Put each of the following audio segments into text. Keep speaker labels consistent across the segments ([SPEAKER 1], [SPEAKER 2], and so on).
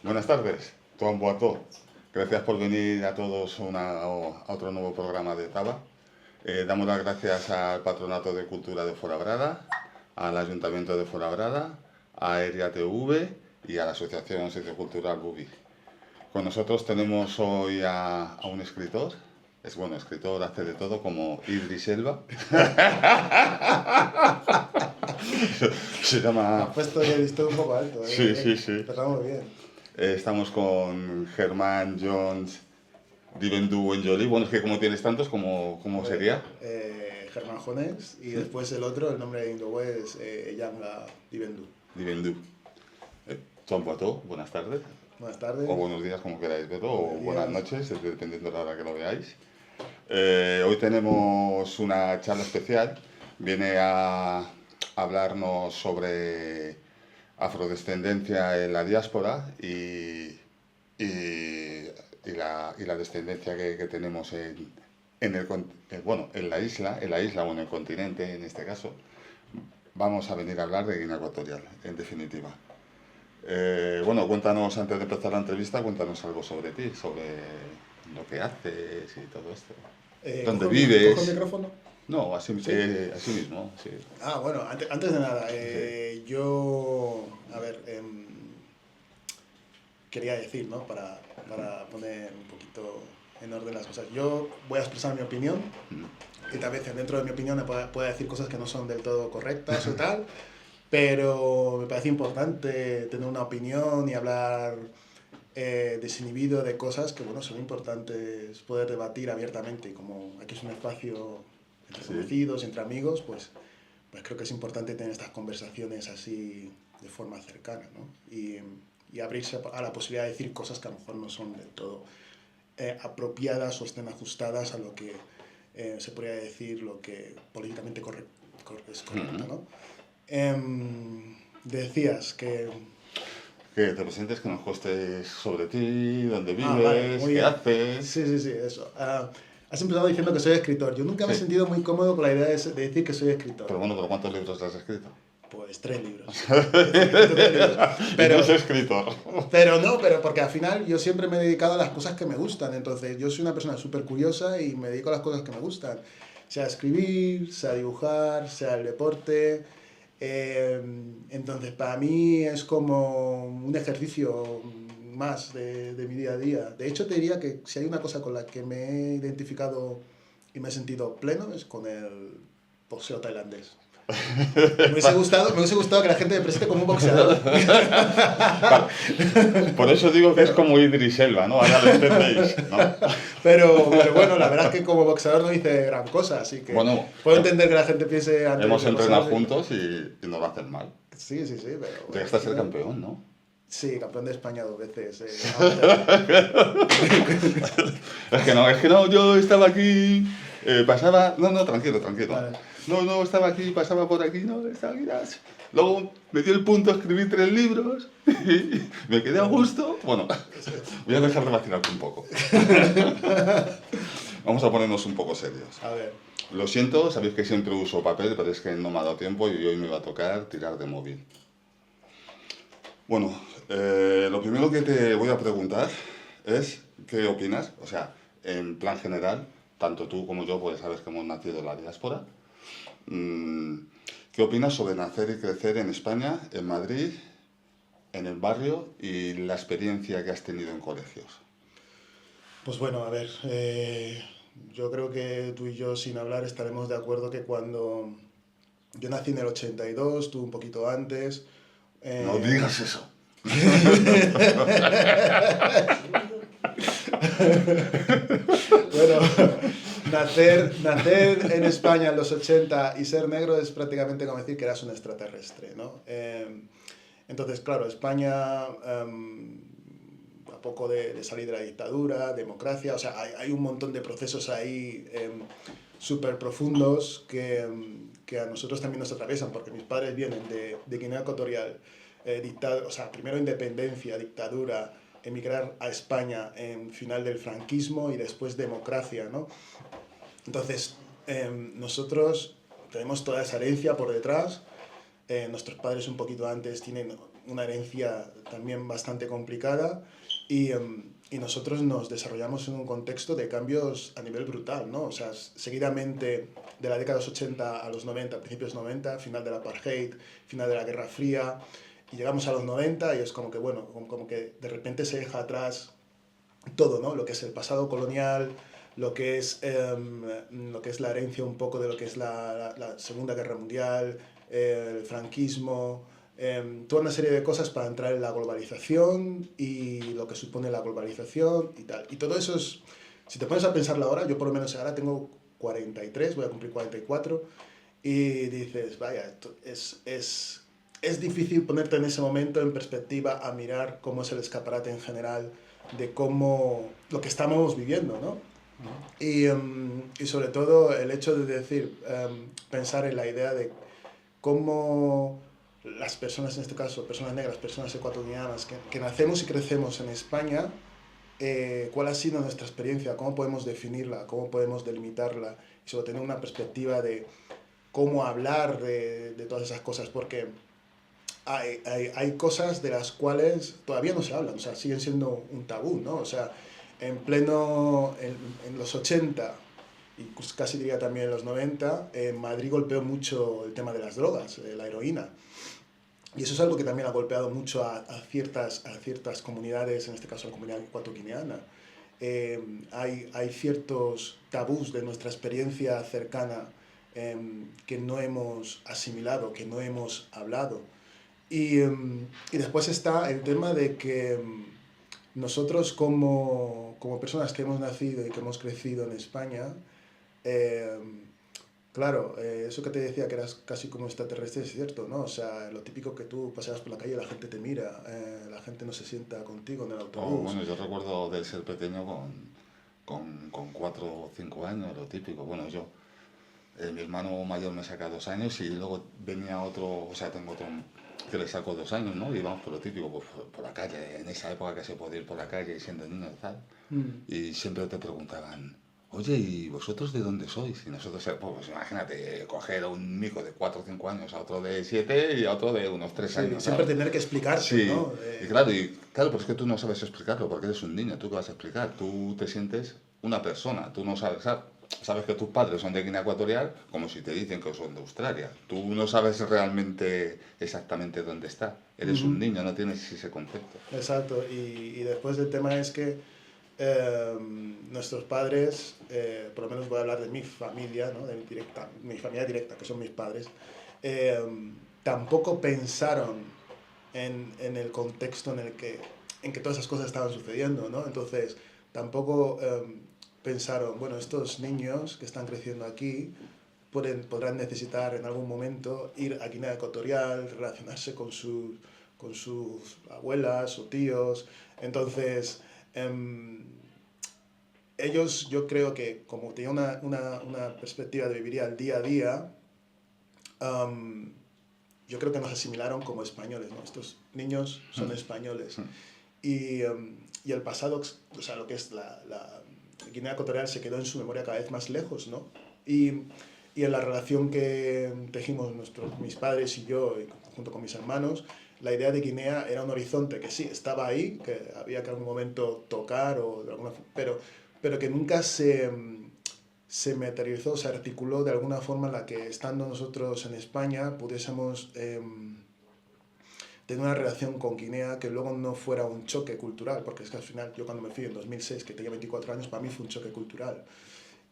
[SPEAKER 1] Buenas tardes, Tuan Boató. Gracias por venir a todos a otro nuevo programa de Taba. Damos las gracias al Patronato de Cultura de Fuenlabrada, al Ayuntamiento de Fuenlabrada, a Aérea TV y a la Asociación Sociocultural Bubi. Con nosotros tenemos hoy a un escritor. Es bueno, escritor hace de todo, como Idris Elba. Se llama...
[SPEAKER 2] Has puesto el listón un poco alto, ¿eh?
[SPEAKER 1] Sí.
[SPEAKER 2] Empezamos bien.
[SPEAKER 1] Estamos con Germán Jones Divendú Enjoli. Bueno, es que como tienes tantos, ¿cómo sería?
[SPEAKER 2] Germán Jones y después el otro, el nombre de Indowe es Yanga Divendú.
[SPEAKER 1] Divendú. Tuan Boató, buenas tardes.
[SPEAKER 2] Buenas tardes.
[SPEAKER 1] O buenos días, como queráis verlo, o buenas noches, dependiendo de la hora que lo veáis. Hoy tenemos una charla especial. Viene a hablarnos sobre afrodescendencia en la diáspora y la descendencia que tenemos en la isla o en el continente, en este caso. Vamos a venir a hablar de Guinea Ecuatorial, en definitiva. Cuéntanos, antes de empezar la entrevista, cuéntanos algo sobre ti, sobre lo que haces y todo esto. ¿Dónde vives?
[SPEAKER 2] ¿Cojo el micrófono?
[SPEAKER 1] No, así mismo, sí.
[SPEAKER 2] Ah, bueno, antes de nada,
[SPEAKER 1] Sí.
[SPEAKER 2] yo, quería decir, ¿no? Para poner un poquito en orden las cosas. Yo voy a expresar mi opinión, y tal vez dentro de mi opinión pueda decir cosas que no son del todo correctas o tal, pero me parece importante tener una opinión y hablar desinhibido de cosas que, bueno, son importantes poder debatir abiertamente. Y como aquí es un espacio entre conocidos, entre amigos, pues creo que es importante tener estas conversaciones así de forma cercana, ¿no? Y abrirse a la posibilidad de decir cosas que a lo mejor no son del todo apropiadas o estén ajustadas a lo que se podría decir lo que políticamente es correcto, ¿no? Decías que
[SPEAKER 1] te presentes, que nos cuestes sobre ti, dónde vives,
[SPEAKER 2] vale, muy
[SPEAKER 1] qué
[SPEAKER 2] bien.
[SPEAKER 1] haces.
[SPEAKER 2] Sí, eso. Has empezado diciendo que soy escritor. Yo nunca me he
[SPEAKER 1] Sí.
[SPEAKER 2] sentido muy cómodo con la idea de decir que soy escritor.
[SPEAKER 1] Pero ¿cuántos libros has escrito?
[SPEAKER 2] Pues 3 libros.
[SPEAKER 1] Pero no es escritor.
[SPEAKER 2] Pero porque al final yo siempre me he dedicado a las cosas que me gustan. Entonces yo soy una persona súper curiosa y me dedico a las cosas que me gustan. Sea escribir, sea dibujar, sea el deporte. Entonces para mí es como un ejercicio más de mi día a día. De hecho te diría que si hay una cosa con la que me he identificado y me he sentido pleno es con el boxeo tailandés. Me hubiese gustado que la gente me presente como un boxeador.
[SPEAKER 1] Por eso digo que es como Idris Elba, ¿no? Ahora lo entendéis, ¿no?
[SPEAKER 2] Pero bueno, la verdad es que como boxeador no hice gran cosa, así que puedo entender que la gente piense...
[SPEAKER 1] Hemos entrenado juntos y no lo hacen mal.
[SPEAKER 2] Sí, pero...
[SPEAKER 1] Llegaste a ser campeón, ¿no?
[SPEAKER 2] Sí, campeón de España 2 veces.
[SPEAKER 1] Es que no, yo estaba aquí, pasaba... No, tranquilo.
[SPEAKER 2] Vale.
[SPEAKER 1] No, estaba aquí, pasaba por aquí, estaba aquí. Luego me dio el punto, escribí 3 libros, y me quedé a gusto. Bueno, voy a dejar de vacilarte un poco. Vamos a ponernos un poco serios.
[SPEAKER 2] A ver.
[SPEAKER 1] Lo siento, sabéis que siempre uso papel, pero es que no me ha dado tiempo y hoy me va a tocar tirar de móvil. Bueno, lo primero que te voy a preguntar es ¿qué opinas? O sea, en plan general, tanto tú como yo, pues sabes que hemos nacido en la diáspora. ¿Qué opinas sobre nacer y crecer en España, en Madrid, en el barrio y la experiencia que has tenido en colegios?
[SPEAKER 2] Pues bueno, a ver, yo creo que tú y yo sin hablar estaremos de acuerdo que cuando yo nací en el 82, tú un poquito antes...
[SPEAKER 1] No digas eso.
[SPEAKER 2] Bueno, nacer en España en los 80 y ser negro es prácticamente como decir que eras un extraterrestre, ¿no? Entonces, claro, España, a poco de salir de la dictadura, democracia, o sea, hay un montón de procesos ahí súper profundos que a nosotros también nos atraviesan, porque mis padres vienen de Guinea Ecuatorial, o sea, primero independencia, dictadura, emigrar a España en final del franquismo y después democracia, ¿no? Entonces, nosotros tenemos toda esa herencia por detrás. Nuestros padres un poquito antes tienen una herencia también bastante complicada y nosotros nos desarrollamos en un contexto de cambios a nivel brutal, ¿no? O sea, seguidamente de la década de los 80 a los 90, principios 90, final del apartheid, final de la Guerra Fría, y llegamos a los 90 y es como que, bueno, como que de repente se deja atrás todo, ¿no? Lo que es el pasado colonial, lo que es la herencia un poco de lo que es la Segunda Guerra Mundial, el franquismo, toda una serie de cosas para entrar en la globalización y lo que supone la globalización y tal. Y todo eso es, si te pones a pensarlo ahora, yo por lo menos ahora tengo 43, voy a cumplir 44, y dices, vaya, es difícil ponerte en ese momento en perspectiva a mirar cómo es el escaparate en general de cómo lo que estamos viviendo, ¿no? Y sobre todo el hecho de decir, pensar en la idea de cómo las personas, en este caso, personas negras, personas ecuatorianas, que nacemos y crecemos en España, cuál ha sido nuestra experiencia, cómo podemos definirla, cómo podemos delimitarla, y sobre tener una perspectiva de cómo hablar de todas esas cosas, porque hay cosas de las cuales todavía no se hablan, o sea, siguen siendo un tabú, ¿no? O sea, en los 80 y casi diría también en los 90, Madrid golpeó mucho el tema de las drogas, la heroína. Y eso es algo que también ha golpeado mucho a ciertas comunidades, en este caso la comunidad ecuatoguineana. Hay ciertos tabús de nuestra experiencia cercana que no hemos asimilado, que no hemos hablado. Y después está el tema de que nosotros como personas que hemos nacido y que hemos crecido en España, eh, claro, eso que te decía que eras casi como extraterrestre es cierto, ¿no? O sea, lo típico que tú paseas por la calle, la gente te mira, la gente no se sienta contigo en el
[SPEAKER 1] Oh,
[SPEAKER 2] autobús.
[SPEAKER 1] bueno, yo recuerdo de ser pequeño con 4 o 5 años, lo típico. Bueno, mi hermano mayor me saca 2 años y luego venía otro, o sea, tengo otro que le saco 2 años, ¿no? Y vamos por lo típico, pues, por la calle, en esa época que se podía ir por la calle siendo niño y tal.
[SPEAKER 2] Mm.
[SPEAKER 1] Y siempre te preguntaban, oye, ¿y vosotros de dónde sois? Y nosotros, pues imagínate, coger a un mico de 4 o 5 años, a otro de 7 y a otro de unos 3
[SPEAKER 2] Sí,
[SPEAKER 1] años,
[SPEAKER 2] siempre
[SPEAKER 1] ¿sabes?
[SPEAKER 2] tener que explicarte,
[SPEAKER 1] Sí,
[SPEAKER 2] ¿no?
[SPEAKER 1] y claro, pero es que tú no sabes explicarlo, porque eres un niño, ¿tú qué vas a explicar? Tú te sientes una persona, tú no sabes, sabes que tus padres son de Guinea Ecuatorial, como si te dicen que son de Australia. Tú no sabes realmente exactamente dónde está. Eres un
[SPEAKER 2] Ujú.
[SPEAKER 1] niño, no tienes ese concepto.
[SPEAKER 2] Exacto, y después el tema es que eh, nuestros padres, por lo menos voy a hablar de mi familia, ¿no? Mi familia directa, que son mis padres, eh, tampoco pensaron en el contexto en que todas esas cosas estaban sucediendo, ¿no? Entonces, tampoco pensaron, bueno, estos niños que están creciendo aquí podrán necesitar en algún momento ir a Guinea Ecuatorial, relacionarse con sus abuelas o tíos. Entonces, ellos yo creo que como tenían una perspectiva de vivir al día a día, yo creo que nos asimilaron como españoles, ¿no? Estos niños son españoles. Y el pasado, o sea, lo que es la Guinea Ecuatorial se quedó en su memoria cada vez más lejos, ¿no? Y en la relación que tejimos mis padres y yo, y junto con mis hermanos, la idea de Guinea era un horizonte que sí, estaba ahí, que había que en algún momento tocar, pero que nunca se materializó, se articuló de alguna forma en la que, estando nosotros en España, pudiésemos tener una relación con Guinea que luego no fuera un choque cultural, porque es que al final yo cuando me fui en 2006, que tenía 24 años, para mí fue un choque cultural.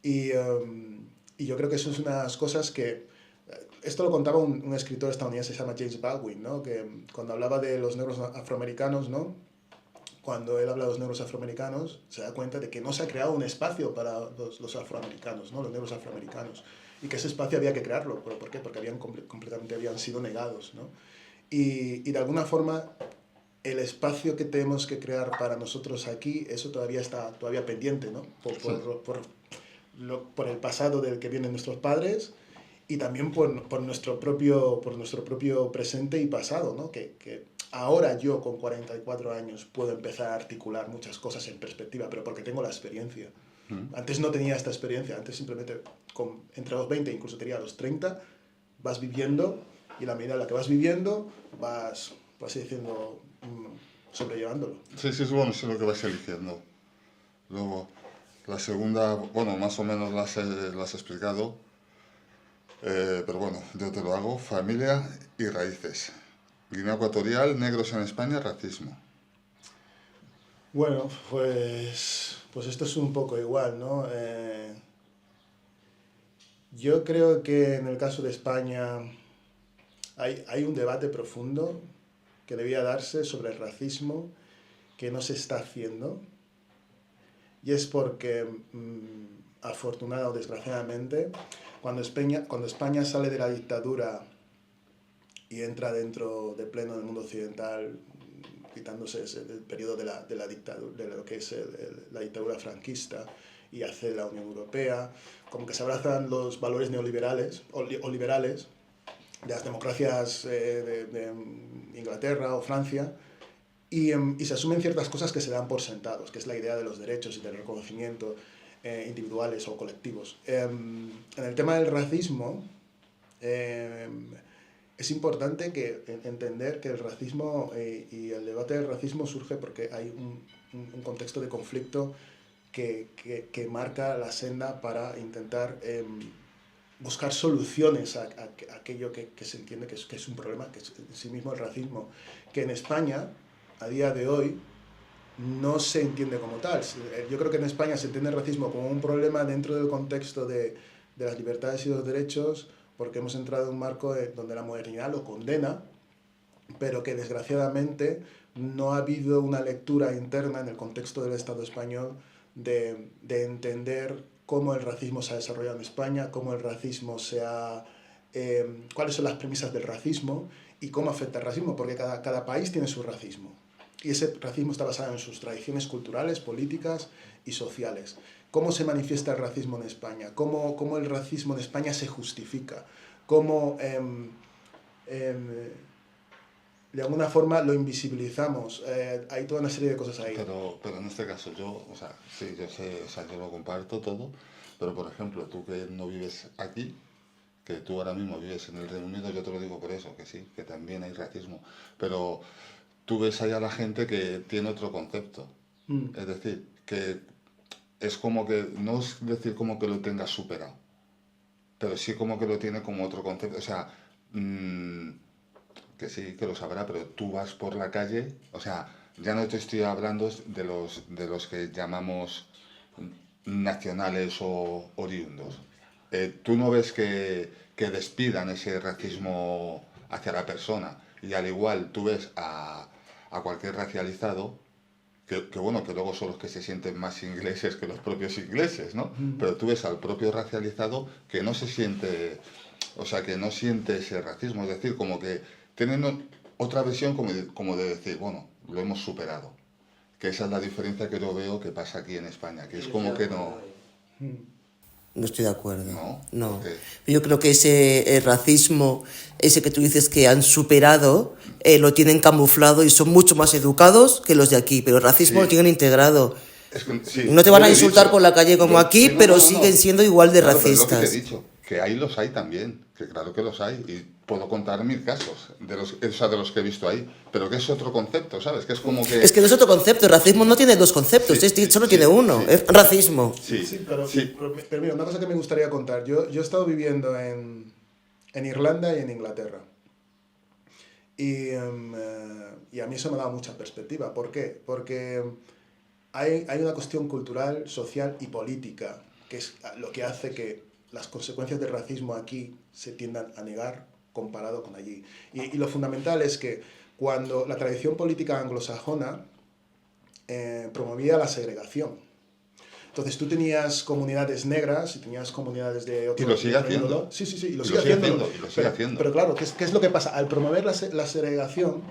[SPEAKER 2] Y yo creo que eso es unas cosas que... Esto lo contaba un escritor estadounidense, se llama James Baldwin, ¿no? Que cuando hablaba de los negros afroamericanos, ¿no? Cuando él habla de los negros afroamericanos, se da cuenta de que no se ha creado un espacio para los afroamericanos, ¿no? Los negros afroamericanos. Y que ese espacio había que crearlo. ¿Por qué? Porque completamente habían sido negados, ¿no? Y de alguna forma, el espacio que tenemos que crear para nosotros aquí, eso todavía está pendiente, ¿no? Por el pasado del que vienen nuestros padres y también por nuestro propio presente y pasado, ¿no? Que ahora yo con 44 años puedo empezar a articular muchas cosas en perspectiva, pero porque tengo la experiencia. Antes no tenía esta experiencia, antes simplemente entre los 20, incluso tenía los 30, vas viviendo y a la medida en la que vas viviendo vas por así decirlo, sobrellevándolo.
[SPEAKER 1] Sí, sí, bueno, eso es lo que vais eligiendo. Luego, la segunda, bueno, más o menos la has explicado, pero bueno, yo te lo hago. Familia y raíces. Guinea Ecuatorial, negros en España, racismo.
[SPEAKER 2] Bueno, pues esto es un poco igual, ¿no? Yo creo que en el caso de España hay un debate profundo que debía darse sobre el racismo que no se está haciendo. Y es porque, afortunada o desgraciadamente, cuando España sale de la dictadura y entra dentro de pleno del mundo occidental, quitándose el periodo de la dictadura, de lo que es la dictadura franquista, y hace la Unión Europea, como que se abrazan los valores neoliberales o liberales de las democracias de Inglaterra o Francia, y se asumen ciertas cosas que se dan por sentados, que es la idea de los derechos y del reconocimiento individuales o colectivos. En el tema del racismo, es importante entender que el racismo y el debate del racismo surge porque hay un contexto de conflicto que marca la senda para intentar buscar soluciones a aquello que se entiende que es un problema, que es en sí mismo el racismo, que en España, a día de hoy, no se entiende como tal. Yo creo que en España se entiende el racismo como un problema dentro del contexto de las libertades y los derechos, porque hemos entrado en un marco donde la modernidad lo condena, pero que desgraciadamente no ha habido una lectura interna en el contexto del Estado español de entender cómo el racismo se ha desarrollado en España, cómo el racismo cuáles son las premisas del racismo y cómo afecta el racismo, porque cada país tiene su racismo. Y ese racismo está basado en sus tradiciones culturales, políticas y sociales. ¿Cómo se manifiesta el racismo en España? ¿Cómo el racismo en España se justifica? ¿Cómo de alguna forma lo invisibilizamos? Hay toda una serie de cosas ahí.
[SPEAKER 1] Pero en este caso o sea, sí, yo sé, o sea, yo lo comparto todo, pero por ejemplo, tú que no vives aquí, que tú ahora mismo vives en el Reino Unido, yo te lo digo por eso, que sí, que también hay racismo, pero tú ves ahí a la gente que tiene otro concepto, es decir, que es como que, no es decir como que lo tenga superado, pero sí como que lo tiene como otro concepto, o sea, que sí, que lo sabrá, pero tú vas por la calle, o sea, ya no te estoy hablando de los que llamamos nacionales o oriundos. Tú no ves que despidan ese racismo hacia la persona, y al igual tú ves a cualquier racializado, que bueno, que luego son los que se sienten más ingleses que los propios ingleses, ¿no? Pero tú ves al propio racializado que no se siente, o sea, que no siente ese racismo, es decir, como que tienen otra visión como de decir, bueno, lo hemos superado. Que esa es la diferencia que yo veo que pasa aquí en España, que es como que no...
[SPEAKER 3] No estoy de acuerdo.
[SPEAKER 1] No,
[SPEAKER 3] No.
[SPEAKER 1] ¿por qué?
[SPEAKER 3] Yo creo que ese racismo, ese que tú dices que han superado, lo tienen camuflado y son mucho más educados que los de aquí, pero el racismo
[SPEAKER 1] Sí.
[SPEAKER 3] lo tienen integrado.
[SPEAKER 1] Es que, sí,
[SPEAKER 3] No te
[SPEAKER 1] yo
[SPEAKER 3] van a
[SPEAKER 1] lo he
[SPEAKER 3] insultar
[SPEAKER 1] dicho.
[SPEAKER 3] por la calle como aquí,
[SPEAKER 1] Sí,
[SPEAKER 3] pero siguen siendo igual de
[SPEAKER 1] claro, pero es lo que te he
[SPEAKER 3] racistas.
[SPEAKER 1] dicho, que ahí los hay también, que claro que los hay, y puedo contar 1000 casos de los que he visto ahí, pero que es otro concepto, ¿sabes? Que es como que...
[SPEAKER 3] Es que no es otro concepto, el racismo no tiene dos conceptos,
[SPEAKER 1] Sí,
[SPEAKER 3] solo
[SPEAKER 1] sí,
[SPEAKER 3] tiene uno,
[SPEAKER 1] sí.
[SPEAKER 3] es racismo.
[SPEAKER 1] Sí,
[SPEAKER 2] Sí,
[SPEAKER 1] sí.
[SPEAKER 2] pero mira, una cosa que me gustaría contar. Yo he estado viviendo en Irlanda y en Inglaterra. Y a mí eso me da mucha perspectiva. ¿Por qué? Porque hay una cuestión cultural, social y política, que es lo que hace que las consecuencias del racismo aquí se tiendan a negar comparado con allí. Y lo fundamental es que cuando la tradición política anglosajona promovía la segregación. Entonces tú tenías comunidades negras y tenías comunidades de otro...
[SPEAKER 1] Y lo sigue
[SPEAKER 2] de otro
[SPEAKER 1] haciendo.
[SPEAKER 2] índole. Sí, sí, sí, y lo
[SPEAKER 1] Y
[SPEAKER 2] sigue
[SPEAKER 1] lo sigue
[SPEAKER 2] haciendo.
[SPEAKER 1] haciendo, y lo sigue haciendo.
[SPEAKER 2] Pero claro, ¿qué es lo que pasa? Al promover la segregación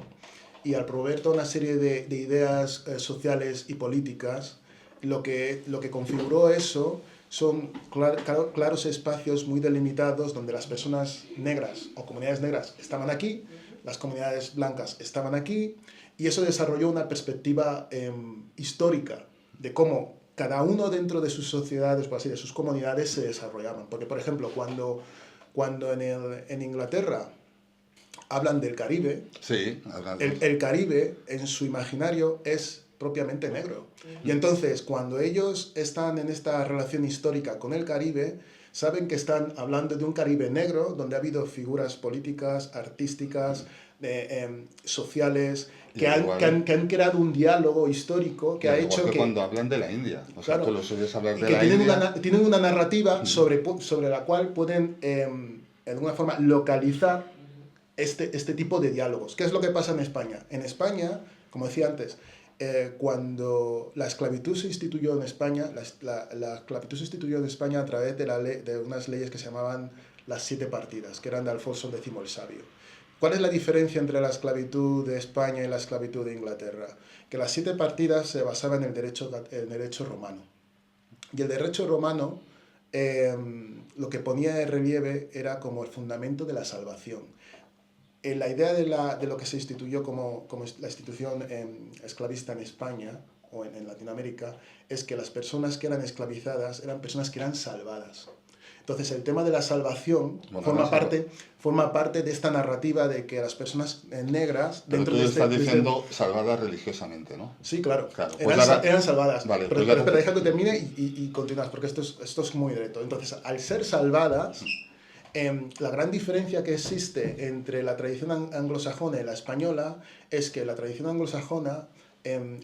[SPEAKER 2] y al promover toda una serie de ideas sociales y políticas, lo que configuró eso son claros espacios muy delimitados donde las personas negras o comunidades negras estaban aquí, las comunidades blancas estaban aquí, y eso desarrolló una perspectiva histórica de cómo cada uno dentro de sus sociedades, por así, de sus comunidades se desarrollaban. Porque, por ejemplo, cuando en Inglaterra hablan del Caribe.
[SPEAKER 1] Sí,
[SPEAKER 2] El Caribe, en su imaginario, es propiamente negro. Y entonces, cuando ellos están en esta relación histórica con el Caribe, saben que están hablando de un Caribe negro, donde ha habido figuras políticas, artísticas, sociales, que han creado un diálogo histórico que ha hecho que...
[SPEAKER 1] cuando hablan de la India, o sea,
[SPEAKER 2] claro,
[SPEAKER 1] tú los oyes hablar de
[SPEAKER 2] que
[SPEAKER 1] la India...
[SPEAKER 2] tienen una narrativa sobre la cual pueden, de alguna forma, localizar este tipo de diálogos. ¿Qué es lo que pasa en España? En España, como decía antes, cuando la esclavitud se instituyó en España, la esclavitud se instituyó en España a través de unas leyes que se llamaban las 7 partidas, que eran de Alfonso X el Sabio. ¿Cuál es la diferencia entre la esclavitud de España y la esclavitud de Inglaterra? Que las 7 partidas se basaban en el derecho romano. Y el derecho romano lo que ponía de relieve era como el fundamento de la salvación. La idea de lo que se instituyó como la institución esclavista en España o en Latinoamérica es que las personas que eran esclavizadas eran personas que eran salvadas. Entonces el tema de la salvación forma parte de esta narrativa de que las personas negras...
[SPEAKER 1] Pero tú estás diciendo salvadas religiosamente, ¿no?
[SPEAKER 2] Sí, claro.
[SPEAKER 1] Pues
[SPEAKER 2] eran salvadas.
[SPEAKER 1] Vale,
[SPEAKER 2] pero deja que termine y continúas, porque esto es muy directo. Entonces, al ser salvadas... la gran diferencia que existe entre la tradición anglosajona y la española es que la tradición anglosajona,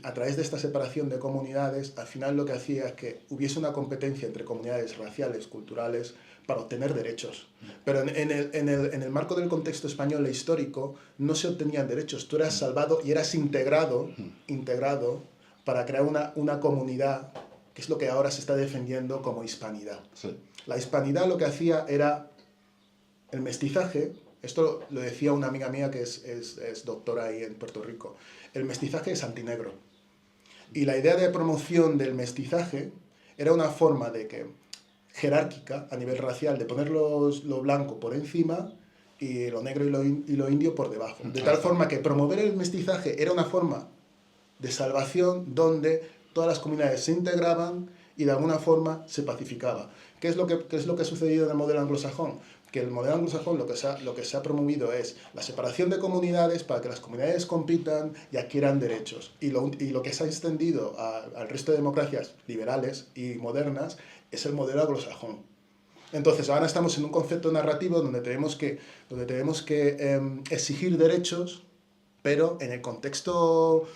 [SPEAKER 2] a través de esta separación de comunidades, al final lo que hacía es que hubiese una competencia entre comunidades raciales, culturales, para obtener derechos. Pero en el marco del contexto español e histórico no se obtenían derechos. Tú eras salvado y eras integrado para crear una comunidad, que es lo que ahora se está defendiendo como hispanidad.
[SPEAKER 1] Sí.
[SPEAKER 2] La hispanidad lo que hacía era el mestizaje. Esto lo decía una amiga mía que es doctora ahí en Puerto Rico. El mestizaje es antinegro. Y la idea de promoción del mestizaje era una forma de que, jerárquica, a nivel racial, de poner lo blanco por encima y lo negro y lo indio por debajo. De tal forma que promover el mestizaje era una forma de salvación donde todas las comunidades se integraban y de alguna forma se pacificaba. ¿Qué es lo que ha sucedido en el modelo anglosajón? Que el modelo anglosajón lo que se ha promovido es la separación de comunidades para que las comunidades compitan y adquieran derechos. Y lo que se ha extendido al resto de democracias liberales y modernas es el modelo anglosajón. Entonces ahora estamos en un concepto narrativo donde tenemos que exigir derechos, pero en el contexto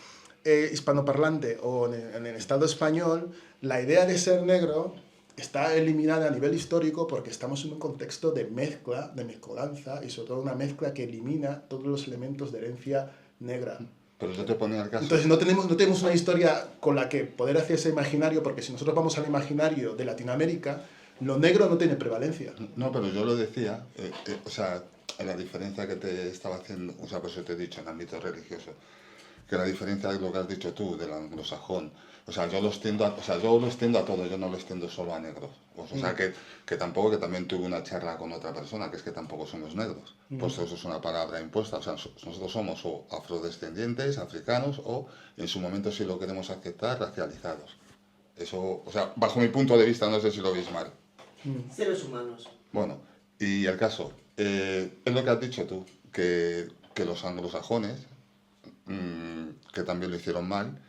[SPEAKER 2] hispanoparlante o en el Estado español, la idea de ser negro está eliminada a nivel histórico porque estamos en un contexto de mezcla, de mezcolanza y sobre todo una mezcla que elimina todos los elementos de herencia negra.
[SPEAKER 1] Pero yo te ponía el caso.
[SPEAKER 2] Entonces no tenemos una historia con la que poder hacer ese imaginario, porque si nosotros vamos al imaginario de Latinoamérica, lo negro no tiene prevalencia.
[SPEAKER 1] No, pero yo lo decía, o sea, la diferencia que te estaba haciendo, o sea, por eso te he dicho en ámbito religioso, que la diferencia de lo que has dicho tú, del anglosajón, o sea, yo lo extiendo a todos, yo no lo extiendo solo a negros. O sea, que tampoco, que también tuve una charla con otra persona, que es que tampoco somos negros. Pues eso es una palabra impuesta. O sea, nosotros somos o afrodescendientes, africanos, o en su momento, si lo queremos aceptar, racializados. Eso, o sea, bajo mi punto de vista, no sé si lo veis mal.
[SPEAKER 3] Seres humanos.
[SPEAKER 1] Bueno, y el caso, es lo que has dicho tú, que los anglosajones, que también lo hicieron mal,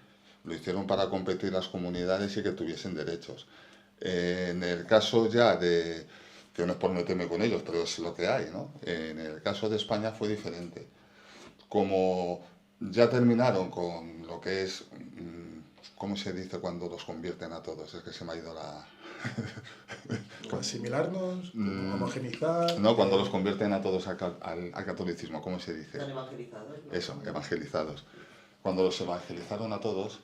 [SPEAKER 1] lo hicieron para competir las comunidades y que tuviesen derechos. En el caso ya de, que no es por meterme con ellos, pero es lo que hay, ¿no? En el caso de España fue diferente. Como ya terminaron con lo que es, ¿cómo se dice cuando los convierten a todos? Es que se me ha ido la...
[SPEAKER 2] ¿Asimilarnos? ¿Homogenizar?
[SPEAKER 1] No, cuando los convierten a todos al catolicismo, ¿cómo se dice?
[SPEAKER 3] Están evangelizados, ¿no?
[SPEAKER 1] Eso, evangelizados. Cuando los evangelizaron a todos,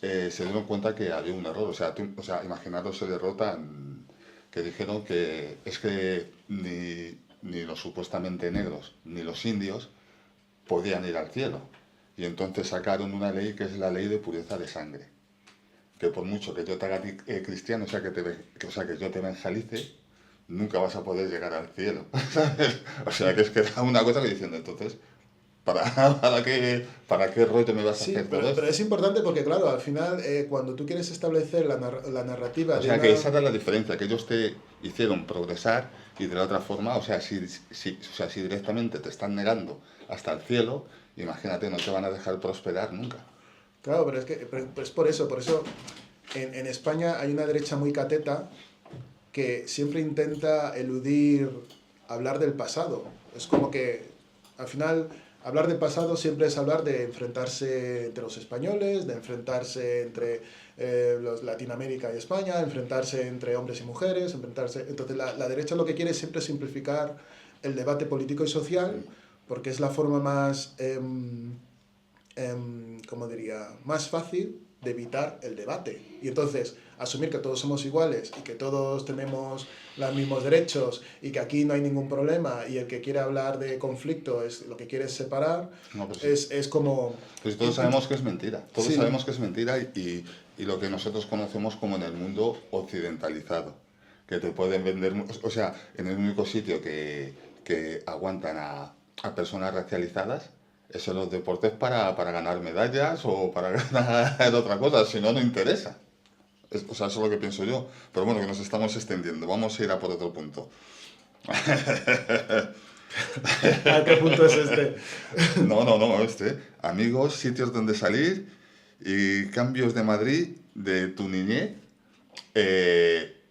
[SPEAKER 1] se dieron cuenta que había un error. O sea, imaginaros el error que dijeron que es que ni los supuestamente negros ni los indios podían ir al cielo. Y entonces sacaron una ley que es la ley de pureza de sangre. Que por mucho que yo te haga cristiano, o sea, que yo te evangelice, nunca vas a poder llegar al cielo. O sea, que es que era una cosa que diciendo, entonces... ¿Para qué rollo me vas a hacer todo esto?
[SPEAKER 2] Pero es importante porque, claro, al final, cuando tú quieres establecer la narrativa...
[SPEAKER 1] O sea, que esa era la diferencia, que ellos te hicieron progresar y de la otra forma, o sea, si directamente te están negando hasta el cielo, imagínate, no te van a dejar prosperar nunca.
[SPEAKER 2] Claro, pero es por eso en España hay una derecha muy cateta que siempre intenta eludir hablar del pasado. Es como que, al final, hablar del pasado siempre es hablar de enfrentarse entre los españoles, de enfrentarse entre los Latinoamérica y España, enfrentarse entre hombres y mujeres, enfrentarse... Entonces, la derecha lo que quiere es siempre simplificar el debate político y social, porque es la forma más, ¿cómo diría?, más fácil de evitar el debate. Y entonces, asumir que todos somos iguales y que todos tenemos los mismos derechos y que aquí no hay ningún problema y el que quiere hablar de conflicto es lo que quiere es separar,
[SPEAKER 1] No, pues
[SPEAKER 2] es como...
[SPEAKER 1] Pues todos sabemos que es mentira, todos
[SPEAKER 2] Sí.
[SPEAKER 1] sabemos que es mentira y lo que nosotros conocemos como en el mundo occidentalizado, que te pueden vender, o sea, en el único sitio que aguantan a personas racializadas es en los deportes para ganar medallas o para ganar otra cosa, si no, no interesa. O sea, eso es lo que pienso yo. Pero bueno, que nos estamos extendiendo. Vamos a ir a por otro punto.
[SPEAKER 2] ¿A qué punto es este?
[SPEAKER 1] No, amigos, sitios donde salir y cambios de Madrid de tu niñez,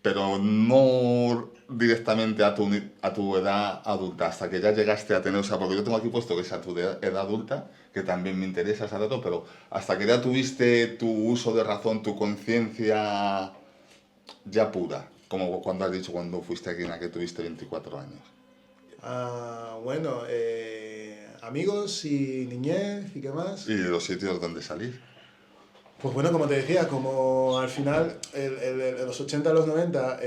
[SPEAKER 1] pero no directamente a tu edad adulta, hasta que ya llegaste a tener, o sea, porque yo tengo aquí puesto que es a tu edad adulta, que también me interesa ese dato, pero hasta que ya tuviste tu uso de razón, tu conciencia ya pura, como cuando has dicho cuando fuiste aquí en la que tuviste 24 años.
[SPEAKER 2] Bueno, amigos y niñez y qué más.
[SPEAKER 1] Y los sitios donde salir.
[SPEAKER 2] Pues bueno, como te decía, como al final, en los 80 y los 90,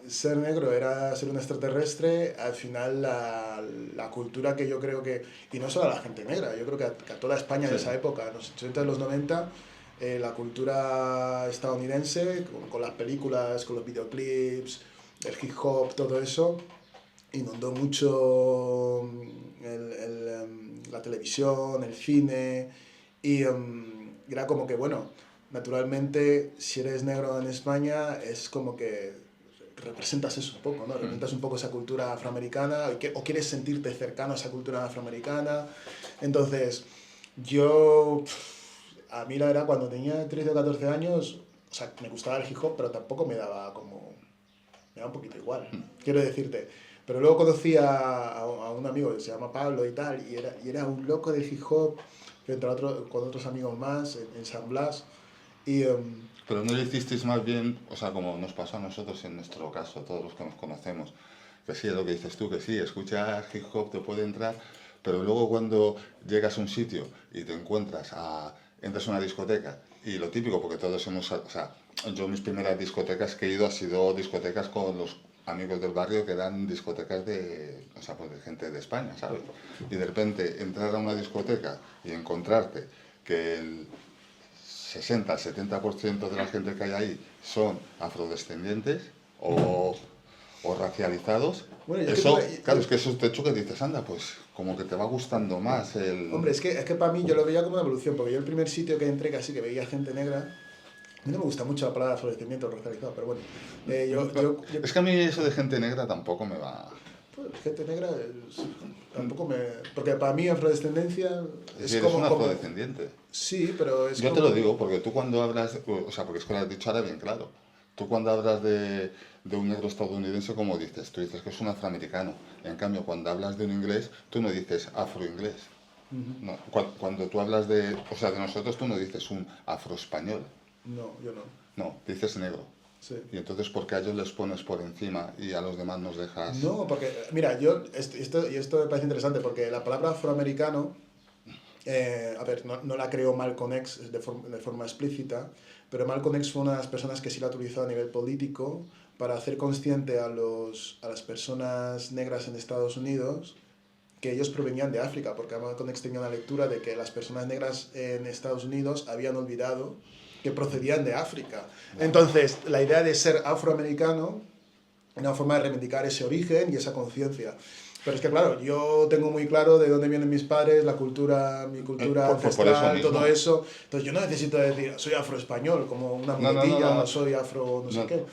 [SPEAKER 2] ser negro era ser un extraterrestre, al final la cultura que yo creo que, y no solo a la gente negra, yo creo que a toda España de esa época, en los 80 y los 90, la cultura estadounidense, con las películas, con los videoclips, el hip hop, todo eso, inundó mucho la televisión, el cine, y era como que, bueno, naturalmente, si eres negro en España, es como que representas eso un poco, ¿no? Representas un poco esa cultura afroamericana o quieres sentirte cercano a esa cultura afroamericana. Entonces, a mí la verdad, cuando tenía 13 o 14 años, o sea, me gustaba el hip hop, pero tampoco me daba un poquito igual, quiero decirte. Pero luego conocí a un amigo que se llama Pablo y tal, y era un loco de hip hop, con otros amigos más, en San Blas, y...
[SPEAKER 1] Pero no lo hicisteis más bien, o sea, como nos pasó a nosotros en nuestro caso, todos los que nos conocemos, que sí, es lo que dices tú, que sí, escuchar hip hop te puede entrar, pero luego cuando llegas a un sitio y te entras a una discoteca, y lo típico, porque todos hemos, o sea, yo mis primeras discotecas que he ido ha sido discotecas con los amigos del barrio que eran discotecas o sea, pues de gente de España, ¿sabes? Y de repente entrar a una discoteca y encontrarte que el 60-70% de la gente que hay ahí son afrodescendientes o racializados.
[SPEAKER 2] Bueno,
[SPEAKER 1] eso, claro, es que eso te choca y dices, anda, pues como que te va gustando más el...
[SPEAKER 2] Hombre, es que para mí yo lo veía como una evolución, porque yo el primer sitio que entré casi que veía gente negra, a mí no me gusta mucho la palabra afrodescendiente o racializado, pero bueno.
[SPEAKER 1] Es que a mí eso de gente negra tampoco me va...
[SPEAKER 2] Pues gente negra tampoco me... Porque para mí afrodescendencia es
[SPEAKER 1] eres
[SPEAKER 2] como...
[SPEAKER 1] un afrodescendiente.
[SPEAKER 2] Sí, pero es
[SPEAKER 1] Yo
[SPEAKER 2] como...
[SPEAKER 1] te lo digo, porque tú cuando hablas, o sea, porque es que lo has dicho ahora bien claro, tú cuando hablas de un negro estadounidense, ¿cómo dices? Tú dices que es un afroamericano. En cambio, cuando hablas de un inglés, tú no dices afroinglés. No, cuando tú hablas de nosotros, tú no dices un afroespañol.
[SPEAKER 2] No, yo no.
[SPEAKER 1] No, dices negro.
[SPEAKER 2] Sí.
[SPEAKER 1] Y entonces, ¿por qué a ellos les pones por encima y a los demás nos dejas...?
[SPEAKER 2] No, porque, mira, esto me parece interesante, porque la palabra afroamericano, a ver, no la creó Malcolm X de forma explícita, pero Malcolm X fue una de las personas que sí la utilizó a nivel político para hacer consciente a las personas negras en Estados Unidos que ellos provenían de África, porque Malcolm X tenía una lectura de que las personas negras en Estados Unidos habían olvidado que procedían de África. Entonces, la idea de ser afroamericano, una forma de reivindicar ese origen y esa conciencia. Pero es que, claro, yo tengo muy claro de dónde vienen mis padres, mi cultura ancestral, todo eso. Entonces, yo no necesito decir, soy afroespañol, como una muletilla, soy afro no sé qué.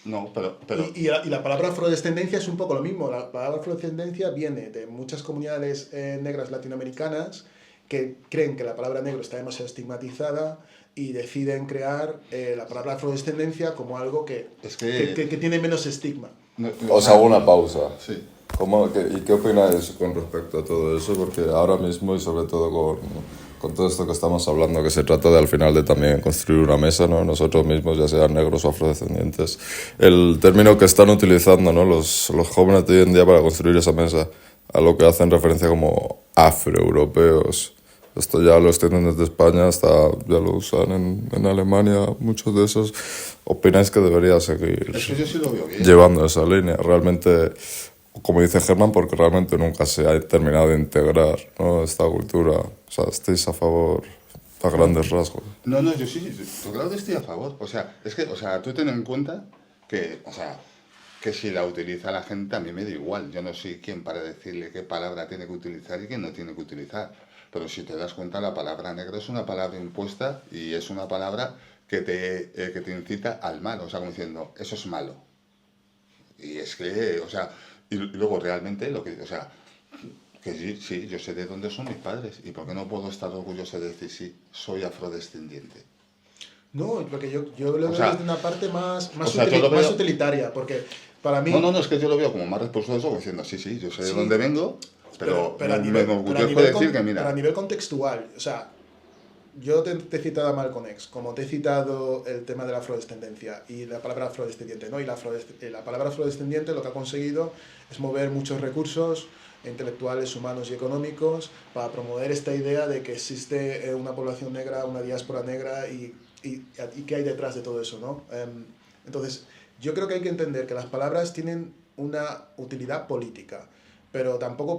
[SPEAKER 1] No, pero...
[SPEAKER 2] Y la palabra afrodescendencia es un poco lo mismo. La palabra afrodescendencia viene de muchas comunidades negras latinoamericanas que creen que la palabra negro está demasiado estigmatizada y deciden crear la palabra afrodescendencia como algo que tiene menos estigma.
[SPEAKER 4] Os hago una pausa.
[SPEAKER 1] Sí.
[SPEAKER 4] ¿Y qué opináis con respecto a todo eso? Porque ahora mismo, y sobre todo con todo esto que estamos hablando, que se trata de al final de también construir una mesa, ¿no? Nosotros mismos, ya sean negros o afrodescendientes, el término que están utilizando, ¿no? los jóvenes de hoy en día para construir esa mesa, a lo que hacen referencia como afroeuropeos. Esto ya lo extienden desde España hasta, ya lo usan en Alemania, muchos de esos. ¿Opináis que debería seguir
[SPEAKER 1] Es que yo sí lo veo bien.
[SPEAKER 4] llevando esa línea? Realmente, como dice Germán, porque realmente nunca se ha terminado de integrar, ¿no? Esta cultura. O sea, ¿estáis a favor a grandes rasgos?
[SPEAKER 1] No, yo sí, claro que estoy a favor. O sea, es que, o sea, tú ten en cuenta que, o sea, que si la utiliza la gente a mí me da igual. Yo no soy quien para decirle qué palabra tiene que utilizar y qué no tiene que utilizar. Pero si te das cuenta, la palabra negro es una palabra impuesta y es una palabra que te incita al mal. O sea, como diciendo, eso es malo. Y es que, o sea, y luego realmente lo que, o sea, que sí, yo sé de dónde son mis padres. ¿Y por qué no puedo estar orgulloso de decir sí, soy afrodescendiente?
[SPEAKER 2] No, porque yo lo veo
[SPEAKER 1] sea,
[SPEAKER 2] desde una parte más
[SPEAKER 1] yo lo veo...
[SPEAKER 2] utilitaria, porque para mí...
[SPEAKER 1] No, es que yo lo veo como más respetuoso, como diciendo, sí, yo sé de dónde vengo, pero
[SPEAKER 2] a nivel,
[SPEAKER 1] me enorgullezco de decir que, mira...
[SPEAKER 2] Pero a nivel contextual, o sea, yo te he citado a Malcolm X, como te he citado el tema de la afrodescendencia y la palabra afrodescendiente, ¿no? Y la palabra afrodescendiente lo que ha conseguido es mover muchos recursos intelectuales, humanos y económicos para promover esta idea de que existe una población negra, una diáspora negra y qué hay detrás de todo eso, ¿no? Entonces, yo creo que hay que entender que las palabras tienen una utilidad política, pero tampoco